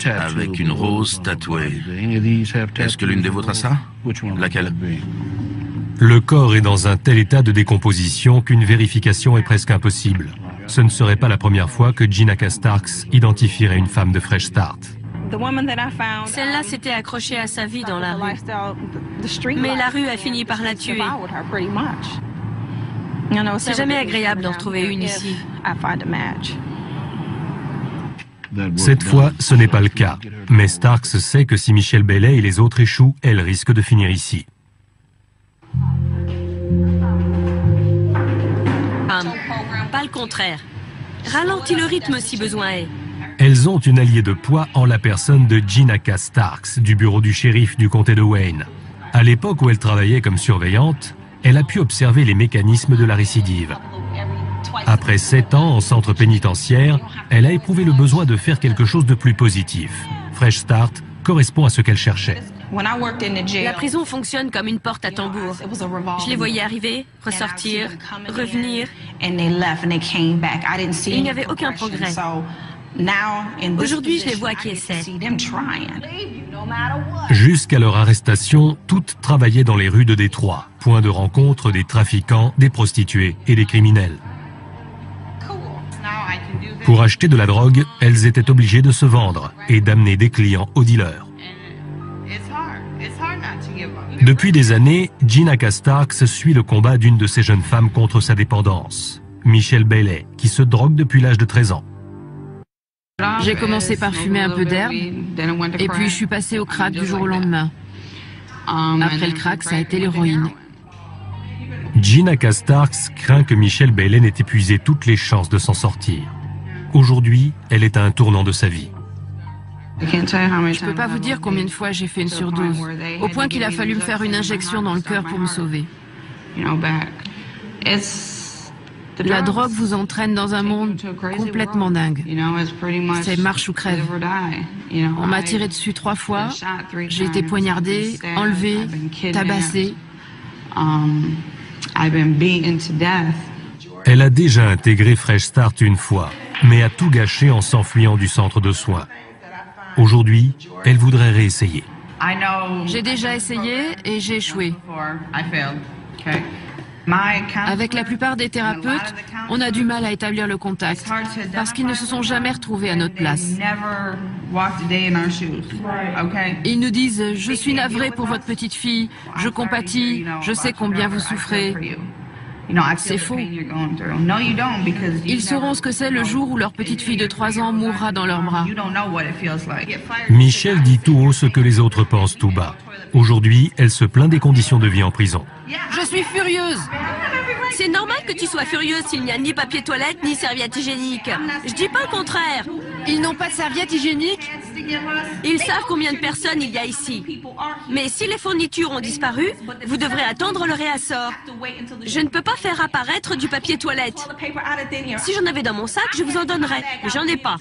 [SPEAKER 7] avec une rose tatouée. Est-ce que l'une des vôtres a ça? Laquelle?
[SPEAKER 2] Le corps est dans un tel état de décomposition qu'une vérification est presque impossible. Ce ne serait pas la première fois que Gina Starks identifierait une femme de Fresh Start.
[SPEAKER 5] Celle-là s'était accrochée à sa vie dans la rue. Mais la rue a fini par la tuer. C'est jamais agréable d'en retrouver une ici.
[SPEAKER 2] Cette fois, ce n'est pas le cas. Mais Starks sait que si Michelle Bailey et les autres échouent, elle risque de finir ici.
[SPEAKER 5] Pas le contraire. Ralentis le rythme si besoin est.
[SPEAKER 2] Elles ont une alliée de poids en la personne de Gina K. Starks, du bureau du shérif du comté de Wayne. À l'époque où elle travaillait comme surveillante, elle a pu observer les mécanismes de la récidive. Après 7 ans en centre pénitentiaire, elle a éprouvé le besoin de faire quelque chose de plus positif. Fresh Start correspond à ce qu'elle cherchait.
[SPEAKER 5] La prison fonctionne comme une porte à tambour. Je les voyais arriver, ressortir, revenir. Il n'y avait aucun progrès. Aujourd'hui, je les vois qui essaient.
[SPEAKER 2] Jusqu'à leur arrestation, toutes travaillaient dans les rues de Détroit, point de rencontre des trafiquants, des prostituées et des criminels. Pour acheter de la drogue, elles étaient obligées de se vendre et d'amener des clients aux dealers. Depuis des années, Gina K. Starks suit le combat d'une de ces jeunes femmes contre sa dépendance, Michelle Bailey, qui se drogue depuis l'âge de 13 ans.
[SPEAKER 3] J'ai commencé par fumer un peu d'herbe, et puis je suis passée au crack du jour au lendemain. Après le crack, ça a été l'héroïne.
[SPEAKER 2] Gina K. Starks craint que Michelle Bailey n'ait épuisé toutes les chances de s'en sortir. Aujourd'hui, elle est à un tournant de sa vie.
[SPEAKER 3] Je ne peux pas vous dire combien de fois j'ai fait une surdose, au point qu'il a fallu me faire une injection dans le cœur pour me sauver. La drogue vous entraîne dans un monde complètement dingue. C'est marche ou crève. On m'a tiré dessus 3 fois, j'ai été poignardée, enlevée, tabassée.
[SPEAKER 2] Elle a déjà intégré Fresh Start une fois, mais a tout gâché en s'enfuyant du centre de soins. Aujourd'hui, elle voudrait réessayer.
[SPEAKER 3] J'ai déjà essayé et j'ai échoué. Avec la plupart des thérapeutes, on a du mal à établir le contact, parce qu'ils ne se sont jamais retrouvés à notre place. Ils nous disent « Je suis navré pour votre petite fille, je compatis, je sais combien vous souffrez ». C'est faux. Ils sauront ce que c'est le jour où leur petite fille de 3 ans mourra dans leurs bras.
[SPEAKER 2] Michelle dit tout haut ce que les autres pensent tout bas. Aujourd'hui, elle se plaint des conditions de vie en prison.
[SPEAKER 3] Je suis furieuse.
[SPEAKER 5] C'est normal que tu sois furieuse s'il n'y a ni papier toilette ni serviette hygiénique. Je dis pas le contraire.
[SPEAKER 3] Ils n'ont pas de serviette hygiénique?
[SPEAKER 5] Ils savent combien de personnes il y a ici. Mais si les fournitures ont disparu, vous devrez attendre le réassort. Je ne peux pas faire apparaître du papier toilette. Si j'en avais dans mon sac, je vous en donnerais. Mais j'en ai pas.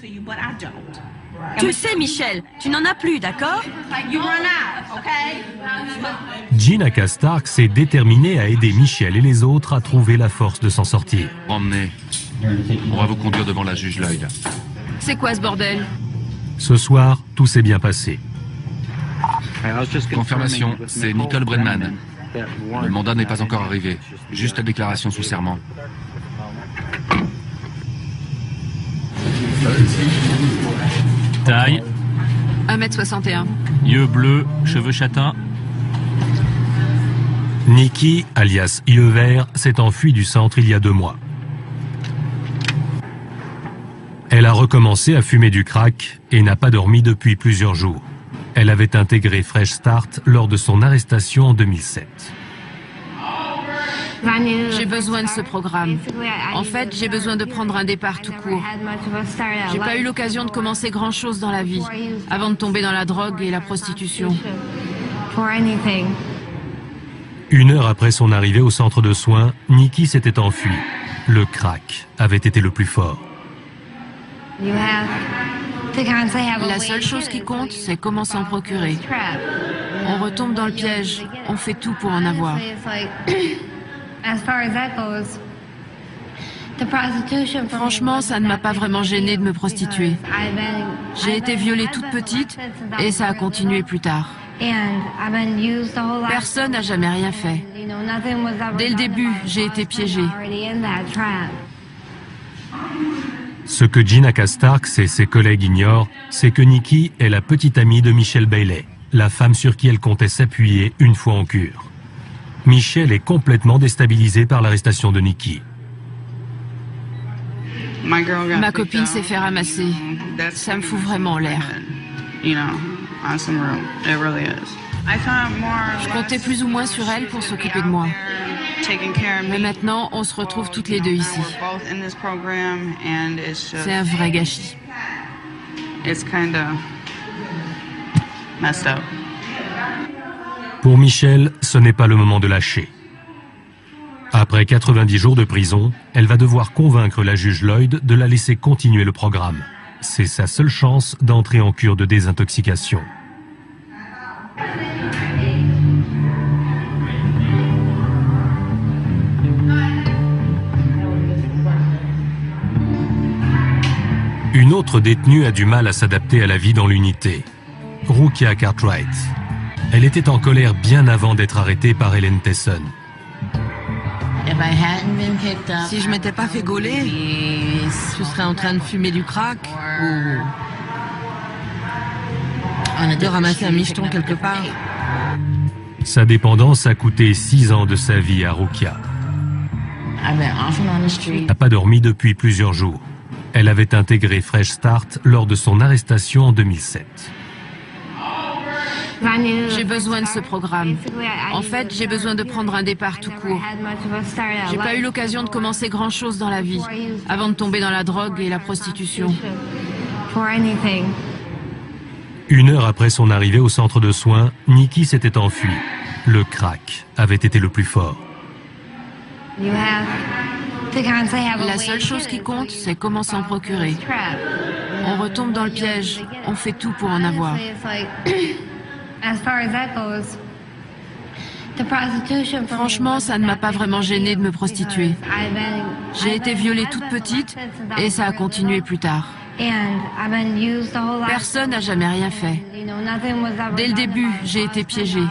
[SPEAKER 5] Tu le sais, Michel, tu n'en as plus, d'accord?
[SPEAKER 2] Gina K. Starks est déterminée à aider Michelle et les autres à trouver la force de s'en sortir.
[SPEAKER 7] Emmenez. On va vous conduire devant la juge Lloyd.
[SPEAKER 3] C'est quoi ce bordel?
[SPEAKER 2] Ce soir, tout s'est bien passé.
[SPEAKER 7] Confirmation, c'est Nicole Brennan. Le mandat n'est pas encore arrivé. Juste la déclaration sous serment.
[SPEAKER 9] Taille.
[SPEAKER 3] 1m61.
[SPEAKER 9] Yeux bleus, cheveux châtains.
[SPEAKER 2] Nikki, alias Yeux Vert, s'est enfuie du centre il y a 2 mois. Elle a recommencé à fumer du crack et n'a pas dormi depuis plusieurs jours. Elle avait intégré Fresh Start lors de son arrestation en 2007.
[SPEAKER 3] J'ai besoin de ce programme. En fait, j'ai besoin de prendre un départ tout court. J'ai pas eu l'occasion de commencer grand-chose dans la vie, avant de tomber dans la drogue et la prostitution.
[SPEAKER 2] 1 heure après son arrivée au centre de soins, Nikki s'était enfuie. Le crack avait été le plus fort.
[SPEAKER 3] La seule chose qui compte, c'est comment s'en procurer. On retombe dans le piège, on fait tout pour en avoir. Franchement, ça ne m'a pas vraiment gênée de me prostituer. J'ai été violée toute petite et ça a continué plus tard. Personne n'a jamais rien fait. Dès le début, j'ai été piégée.
[SPEAKER 2] Ce que Gina K. Starks et ses collègues ignorent, c'est que Nikki est la petite amie de Michelle Bailey, la femme sur qui elle comptait s'appuyer une fois en cure. Michelle est complètement déstabilisée par l'arrestation de Nikki.
[SPEAKER 3] Ma copine s'est fait ramasser. Ça me fout vraiment en l'air. Je comptais plus ou moins sur elle pour s'occuper de moi. Mais maintenant, on se retrouve toutes les deux ici. C'est un vrai gâchis.
[SPEAKER 2] Pour Michelle, ce n'est pas le moment de lâcher. Après 90 jours de prison, elle va devoir convaincre la juge Lloyd de la laisser continuer le programme. C'est sa seule chance d'entrer en cure de désintoxication. Une autre détenue a du mal à s'adapter à la vie dans l'unité. Rukia Cartwright. Elle était en colère bien avant d'être arrêtée par Ellen Tesson.
[SPEAKER 4] Si je m'étais pas fait gauler, je serais en train de fumer du crack ou de ramasser un micheton quelque part.
[SPEAKER 2] Sa dépendance a coûté 6 ans de sa vie à Rukia. Elle n'a pas dormi depuis plusieurs jours. Elle avait intégré Fresh Start lors de son arrestation en 2007.
[SPEAKER 3] J'ai besoin de ce programme. En fait, j'ai besoin de prendre un départ tout court. J'ai pas eu l'occasion de commencer grand-chose dans la vie, avant de tomber dans la drogue et la prostitution.
[SPEAKER 2] 1 heure après son arrivée au centre de soins, Nikki s'était enfuie. Le crack avait été le plus fort.
[SPEAKER 3] La seule chose qui compte, c'est comment s'en procurer. On retombe dans le piège, on fait tout pour en avoir. Franchement, ça ne m'a pas vraiment gênée de me prostituer. J'ai été violée toute petite et ça a continué plus tard. Personne n'a jamais rien fait. Dès le début, j'ai été piégée.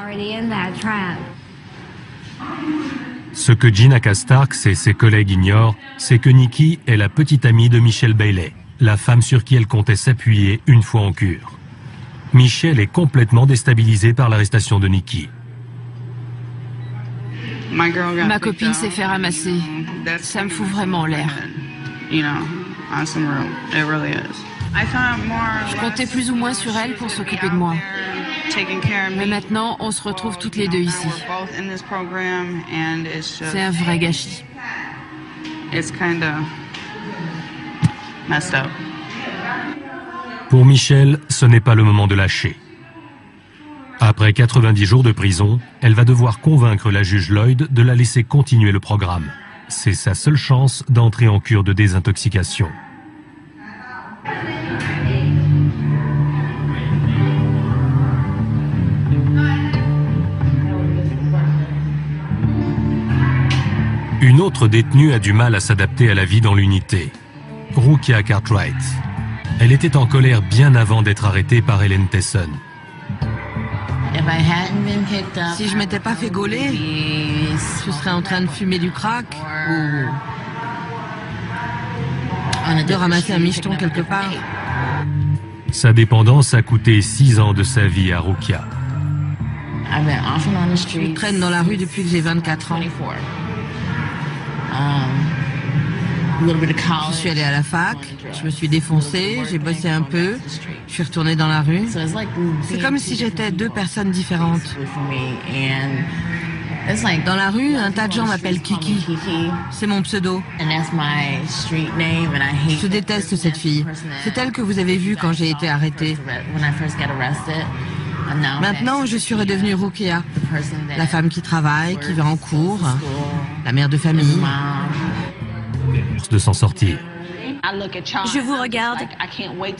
[SPEAKER 2] Ce que Gina Starks et ses collègues ignorent, c'est que Nikki est la petite amie de Michelle Bailey, la femme sur qui elle comptait s'appuyer une fois en cure. Michelle est complètement déstabilisée par l'arrestation de Nikki.
[SPEAKER 3] Ma copine s'est fait ramasser. Ça me fout vraiment en l'air. Je comptais plus ou moins sur elle pour s'occuper de moi. Mais maintenant, on se retrouve toutes les deux ici. C'est un vrai gâchis.
[SPEAKER 2] Pour Michelle, ce n'est pas le moment de lâcher. Après 90 jours de prison, elle va devoir convaincre la juge Lloyd de la laisser continuer le programme. C'est sa seule chance d'entrer en cure de désintoxication. Une autre détenue a du mal à s'adapter à la vie dans l'unité. Rukia Cartwright. Elle était en colère bien avant d'être arrêtée par Ellen Tesson.
[SPEAKER 4] Si je m'étais pas fait gauler, je serais en train de fumer du crack ou de ramasser un micheton quelque part.
[SPEAKER 2] Sa dépendance a coûté 6 ans de sa vie à Rukia.
[SPEAKER 4] Je traîne dans la rue depuis que j'ai 24 ans. Je suis allée à la fac, je me suis défoncée, j'ai bossé un peu, je suis retournée dans la rue. C'est comme si j'étais deux personnes différentes. Dans la rue, un tas de gens m'appellent Kiki. C'est mon pseudo. Je déteste cette fille. C'est elle que vous avez vue quand j'ai été arrêtée. Maintenant, je suis redevenue Rukia, la femme qui travaille, qui va en cours, la mère de famille.
[SPEAKER 2] De s'en sortir.
[SPEAKER 5] Je vous regarde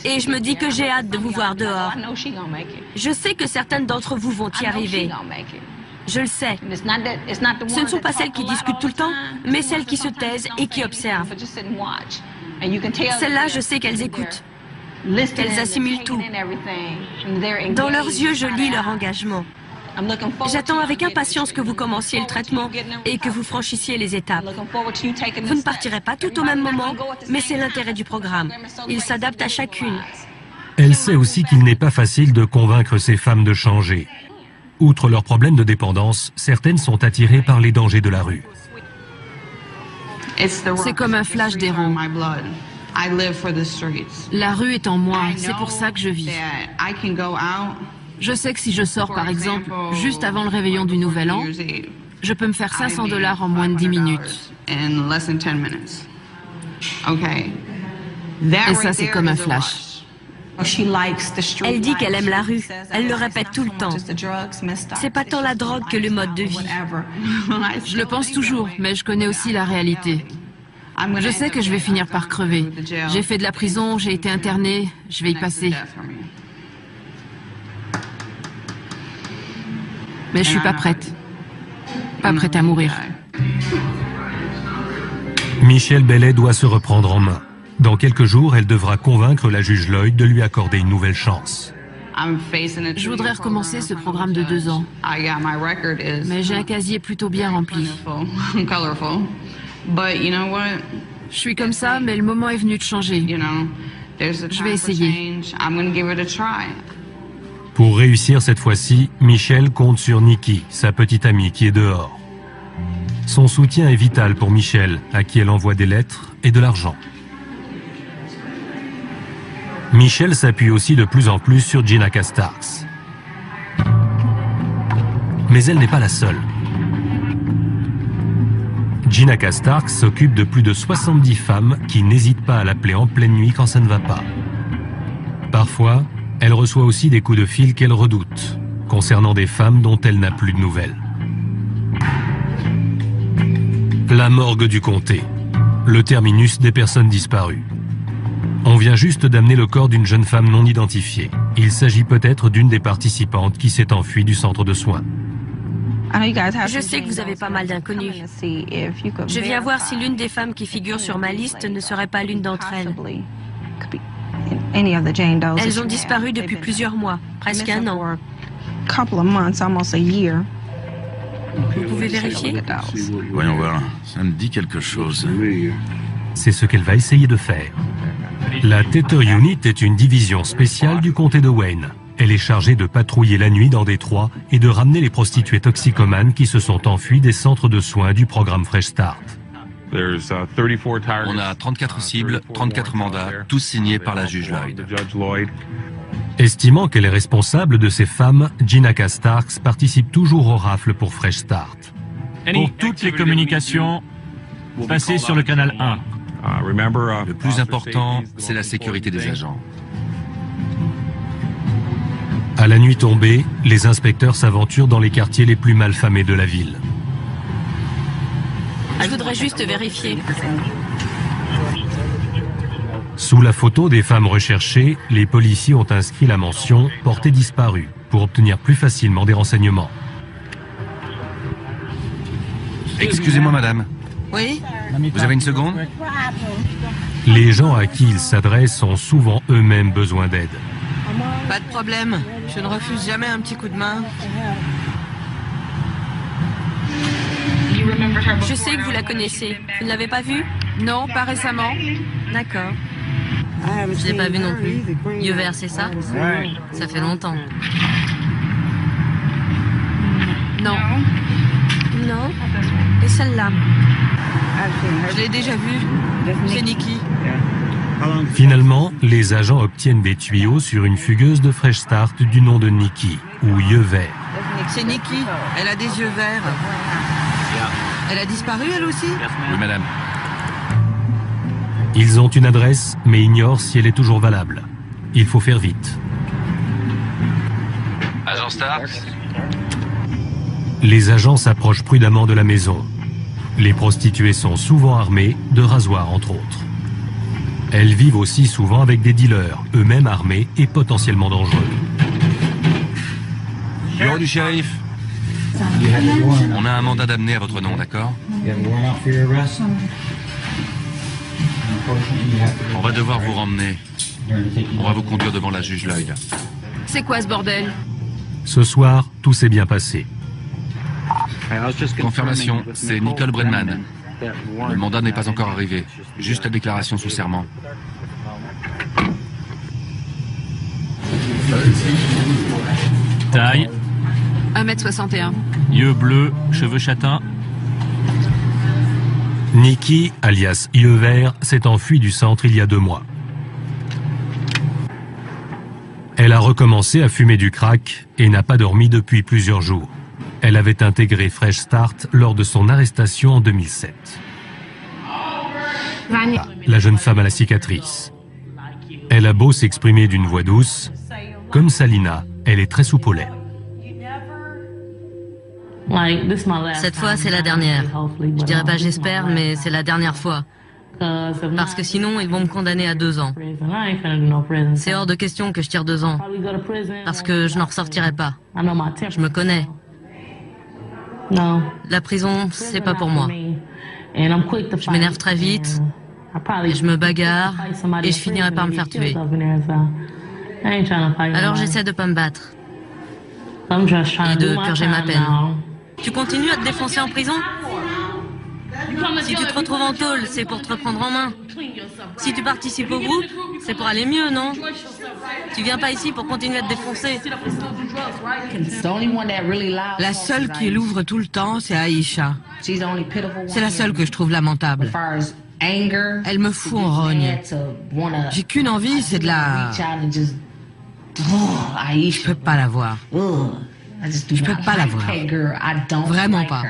[SPEAKER 5] et je me dis que j'ai hâte de vous voir dehors. Je sais que certaines d'entre vous vont y arriver. Je le sais. Ce ne sont pas celles qui discutent tout le temps, mais celles qui se taisent et qui observent. Celles-là, je sais qu'elles écoutent, qu'elles assimilent tout. Dans leurs yeux, je lis leur engagement. J'attends avec impatience que vous commenciez le traitement et que vous franchissiez les étapes. Vous ne partirez pas tout au même moment, mais c'est l'intérêt du programme. Il s'adapte à chacune.
[SPEAKER 2] Elle sait aussi qu'il n'est pas facile de convaincre ces femmes de changer. Outre leurs problèmes de dépendance, certaines sont attirées par les dangers de la rue.
[SPEAKER 3] C'est comme un flash d'héros. La rue est en moi, c'est pour ça que je vis. Je sais que si je sors, par exemple, juste avant le réveillon du Nouvel An, je peux me faire $500 en moins de 10 minutes. Et ça, c'est comme un flash.
[SPEAKER 5] Elle dit qu'elle aime la rue. Elle le répète tout le temps. C'est pas tant la drogue que le mode de vie.
[SPEAKER 3] Je le pense toujours, mais je connais aussi la réalité. Je sais que je vais finir par crever. J'ai fait de la prison, j'ai été internée, je vais y passer. Mais je suis pas prête. Pas prête à mourir.
[SPEAKER 2] Michelle Bailey doit se reprendre en main. Dans quelques jours, elle devra convaincre la juge Lloyd de lui accorder une nouvelle chance.
[SPEAKER 3] Je voudrais recommencer ce programme de 2 ans. Mais j'ai un casier plutôt bien rempli. Je suis comme ça, mais le moment est venu de changer. Je vais essayer.
[SPEAKER 2] Pour réussir cette fois-ci, Michelle compte sur Nikki, sa petite amie qui est dehors. Son soutien est vital pour Michelle, à qui elle envoie des lettres et de l'argent. Michelle s'appuie aussi de plus en plus sur Gina Starks. Mais elle n'est pas la seule. Gina Starks s'occupe de plus de 70 femmes qui n'hésitent pas à l'appeler en pleine nuit quand ça ne va pas. Parfois, elle reçoit aussi des coups de fil qu'elle redoute, concernant des femmes dont elle n'a plus de nouvelles. La morgue du comté, le terminus des personnes disparues. On vient juste d'amener le corps d'une jeune femme non identifiée. Il s'agit peut-être d'une des participantes qui s'est enfuie du centre de soins.
[SPEAKER 5] Je sais que vous avez pas mal d'inconnus. Je viens voir si l'une des femmes qui figure sur ma liste ne serait pas l'une d'entre elles. Elles ont disparu depuis plusieurs mois, presque un an. Vous pouvez vérifier?
[SPEAKER 7] Voyons voir, ça me dit quelque chose.
[SPEAKER 2] C'est ce qu'elle va essayer de faire. La Tether Unit est une division spéciale du comté de Wayne. Elle est chargée de patrouiller la nuit dans Détroit et de ramener les prostituées toxicomanes qui se sont enfuies des centres de soins du programme Fresh Start.
[SPEAKER 7] On a 34 cibles, 34 mandats, tous signés par la juge Lloyd.
[SPEAKER 2] Estimant qu'elle est responsable de ces femmes, Gina Starks participe toujours au rafle pour Fresh Start.
[SPEAKER 9] Pour toutes les communications, passez sur le canal 1.
[SPEAKER 7] Le plus important, c'est la sécurité des agents.
[SPEAKER 2] À la nuit tombée, les inspecteurs s'aventurent dans les quartiers les plus malfamés de la ville.
[SPEAKER 5] Je voudrais juste vérifier.
[SPEAKER 2] Sous la photo des femmes recherchées, les policiers ont inscrit la mention « portée disparue » pour obtenir plus facilement des renseignements.
[SPEAKER 7] Excusez-moi, madame.
[SPEAKER 4] Oui?
[SPEAKER 7] Vous avez une seconde?
[SPEAKER 2] Les gens à qui ils s'adressent ont souvent eux-mêmes besoin d'aide.
[SPEAKER 4] Pas de problème. Je ne refuse jamais un petit coup de main.
[SPEAKER 5] Je sais que vous la connaissez. Vous ne l'avez pas vue?
[SPEAKER 3] Non, pas récemment.
[SPEAKER 5] D'accord. Je ne l'ai pas vue non plus. Yeux verts, c'est ça? Ça fait longtemps.
[SPEAKER 3] Non.
[SPEAKER 5] Non? Et celle-là?
[SPEAKER 4] Je l'ai déjà vue. C'est Nikki.
[SPEAKER 2] Finalement, les agents obtiennent des tuyaux sur une fugueuse de Fresh Start du nom de Nikki, ou Yeux verts.
[SPEAKER 4] C'est Nikki. Elle a des yeux verts. Elle a disparu, elle aussi?
[SPEAKER 7] Oui, madame.
[SPEAKER 2] Ils ont une adresse, mais ignorent si elle est toujours valable. Il faut faire vite.
[SPEAKER 6] Agent Starks?
[SPEAKER 2] Les agents s'approchent prudemment de la maison. Les prostituées sont souvent armées, de rasoirs entre autres. Elles vivent aussi souvent avec des dealers, eux-mêmes armés et potentiellement dangereux.
[SPEAKER 7] Bureau du shérif. On a un mandat d'amener à votre nom, d'accord? On va devoir vous remmener. On va vous conduire devant la juge Lloyd.
[SPEAKER 3] C'est quoi ce bordel?
[SPEAKER 2] Ce soir, tout s'est bien passé.
[SPEAKER 7] Confirmation, c'est Nicole Brennan. Le mandat n'est pas encore arrivé. Juste la déclaration sous serment.
[SPEAKER 9] Taille,
[SPEAKER 3] 1m61.
[SPEAKER 9] yeux bleus, cheveux châtains.
[SPEAKER 2] Nikki, alias Yeux Vert, s'est enfuie du centre il y a 2 mois. Elle a recommencé à fumer du crack et n'a pas dormi depuis plusieurs jours. Elle avait intégré Fresh Start lors de son arrestation en 2007. La jeune femme à la cicatrice. Elle a beau s'exprimer d'une voix douce, comme Salina, elle est très soupe aux lèvres.
[SPEAKER 5] Cette fois, c'est la dernière. Je dirais pas j'espère, mais c'est la dernière fois. Parce que sinon, ils vont me condamner à 2 ans. C'est hors de question que je tire 2 ans. Parce que je n'en ressortirai pas. Je me connais. La prison, c'est pas pour moi. Je m'énerve très vite, et je me bagarre, et je finirai par me faire tuer. Alors j'essaie de pas me battre. Et de purger ma peine. Tu continues à te défoncer en prison? Si tu te retrouves en tôle, c'est pour te reprendre en main. Si tu participes au groupe, c'est pour aller mieux, non? Tu viens pas ici pour continuer à te défoncer.
[SPEAKER 4] La seule qui l'ouvre tout le temps, c'est Aïcha. C'est la seule que je trouve lamentable. Elle me fout en rogne. J'ai qu'une envie, c'est de la... Je peux pas la voir. Je peux pas la voir. Vraiment pas.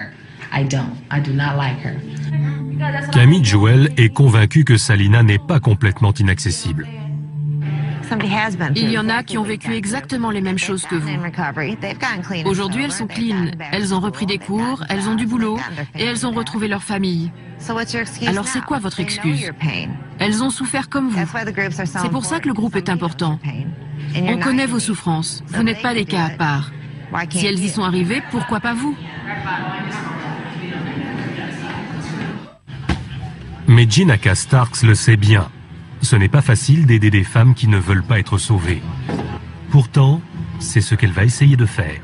[SPEAKER 2] Camille Jewell est convaincue que Salina n'est pas complètement inaccessible.
[SPEAKER 3] Il y en a qui ont vécu exactement les mêmes choses que vous. Aujourd'hui, elles sont clean. Elles ont repris des cours, elles ont du boulot et elles ont retrouvé leur famille. Alors c'est quoi votre excuse? Elles ont souffert comme vous. C'est pour ça que le groupe est important. On connaît vos souffrances. Vous n'êtes pas des cas à part. Si elles y sont arrivées, pourquoi pas vous?
[SPEAKER 2] Mais Gina Starks le sait bien. Ce n'est pas facile d'aider des femmes qui ne veulent pas être sauvées. Pourtant, c'est ce qu'elle va essayer de faire.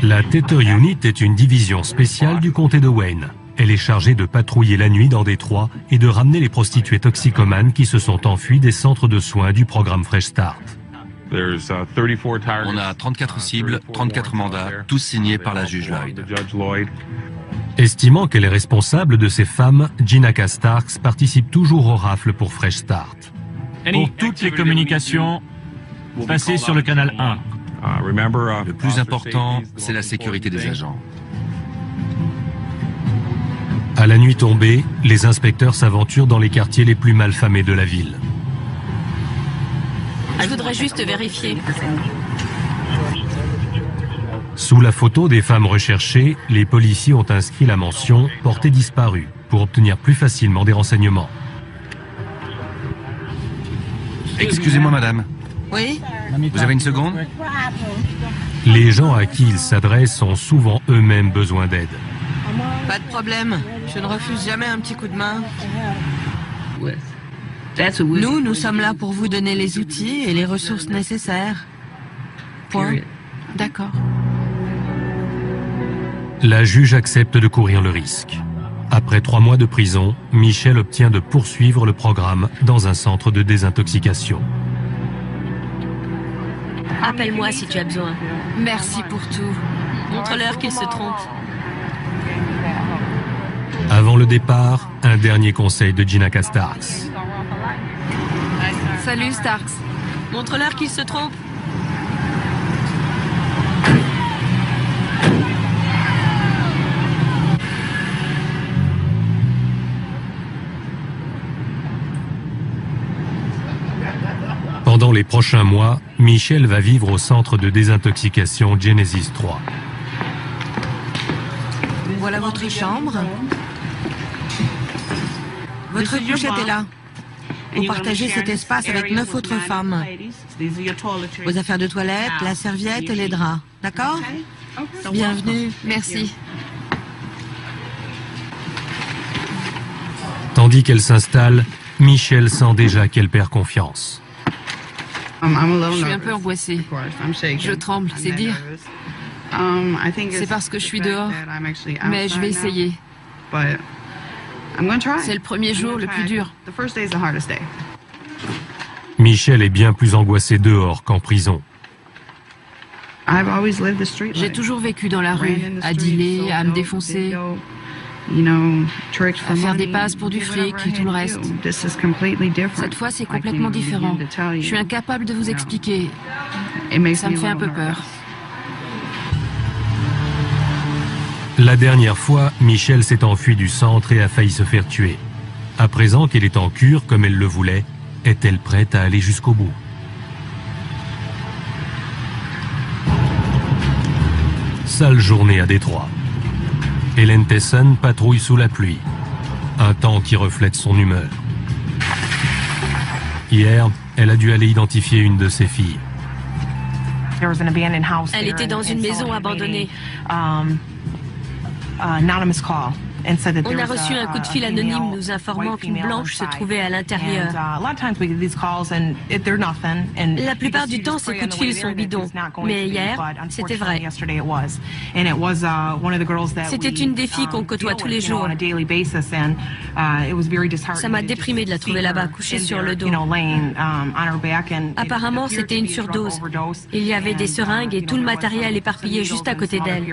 [SPEAKER 2] La Tether Unit est une division spéciale du comté de Wayne. Elle est chargée de patrouiller la nuit dans Détroit et de ramener les prostituées toxicomanes qui se sont enfuies des centres de soins du programme Fresh Start.
[SPEAKER 7] On a 34 cibles, 34 mandats, tous signés par la juge Lloyd.
[SPEAKER 2] Estimant qu'elle est responsable de ces femmes, Gina Starks participe toujours au rafle pour Fresh Start.
[SPEAKER 9] Pour toutes les communications, passez sur le canal 1.
[SPEAKER 7] Le plus important, c'est la sécurité des agents.
[SPEAKER 2] À la nuit tombée, les inspecteurs s'aventurent dans les quartiers les plus malfamés de la ville.
[SPEAKER 5] Je voudrais juste vérifier.
[SPEAKER 2] Sous la photo des femmes recherchées, les policiers ont inscrit la mention « portée disparue » pour obtenir plus facilement des renseignements.
[SPEAKER 7] Excusez-moi, madame.
[SPEAKER 4] Oui?
[SPEAKER 7] Vous avez une seconde?
[SPEAKER 2] Les gens à qui ils s'adressent ont souvent eux-mêmes besoin d'aide.
[SPEAKER 4] Pas de problème. Je ne refuse jamais un petit coup de main. Nous sommes là pour vous donner les outils et les ressources nécessaires. Point.
[SPEAKER 3] D'accord.
[SPEAKER 2] La juge accepte de courir le risque. Après 3 mois de prison, Michelle obtient de poursuivre le programme dans un centre de désintoxication.
[SPEAKER 5] Appelle-moi si tu as besoin.
[SPEAKER 3] Merci pour tout.
[SPEAKER 5] Montre-leur qu'ils se trompent.
[SPEAKER 2] Avant le départ, un dernier conseil de Gina Starks.
[SPEAKER 3] Salut Starks.
[SPEAKER 5] Montre-leur qu'ils se trompent.
[SPEAKER 2] Pendant les prochains mois, Michelle va vivre au centre de désintoxication Genesis 3.
[SPEAKER 4] Voilà votre chambre. Votre douche était là. Vous partagez cet espace avec 9 autres femmes. Vos affaires de toilette, la serviette et les draps. D'accord? Bienvenue.
[SPEAKER 3] Merci.
[SPEAKER 2] Tandis qu'elle s'installe, Michelle sent déjà qu'elle perd confiance.
[SPEAKER 3] Je suis un peu angoissée. Je tremble, c'est dire. C'est parce que je suis dehors, mais je vais essayer. C'est le premier jour le plus dur.
[SPEAKER 2] Michelle est bien plus angoissée dehors qu'en prison.
[SPEAKER 3] J'ai toujours vécu dans la rue, à dealer, à me défoncer. à faire des passes pour du fric et tout le reste. Cette fois, c'est complètement différent. Je suis incapable de vous expliquer. Ça me fait un peu peur.
[SPEAKER 2] La dernière fois, Michelle s'est enfuie du centre et a failli se faire tuer. À présent qu'elle est en cure comme elle le voulait, est-elle prête à aller jusqu'au bout? Sale journée à Détroit. Helen Tesson patrouille sous la pluie. Un temps qui reflète son humeur. Hier, elle a dû aller identifier une de ses filles.
[SPEAKER 3] Elle était dans une maison abandonnée. On a reçu un coup de fil anonyme nous informant qu'une blanche se trouvait à l'intérieur. La plupart du temps, ces coups de fil sont bidons, mais hier, c'était vrai. C'était une des filles qu'on côtoie tous les jours. Ça m'a déprimé de la trouver là-bas, couchée sur le dos. Apparemment, c'était une surdose. Il y avait des seringues et tout le matériel éparpillé juste à côté d'elle.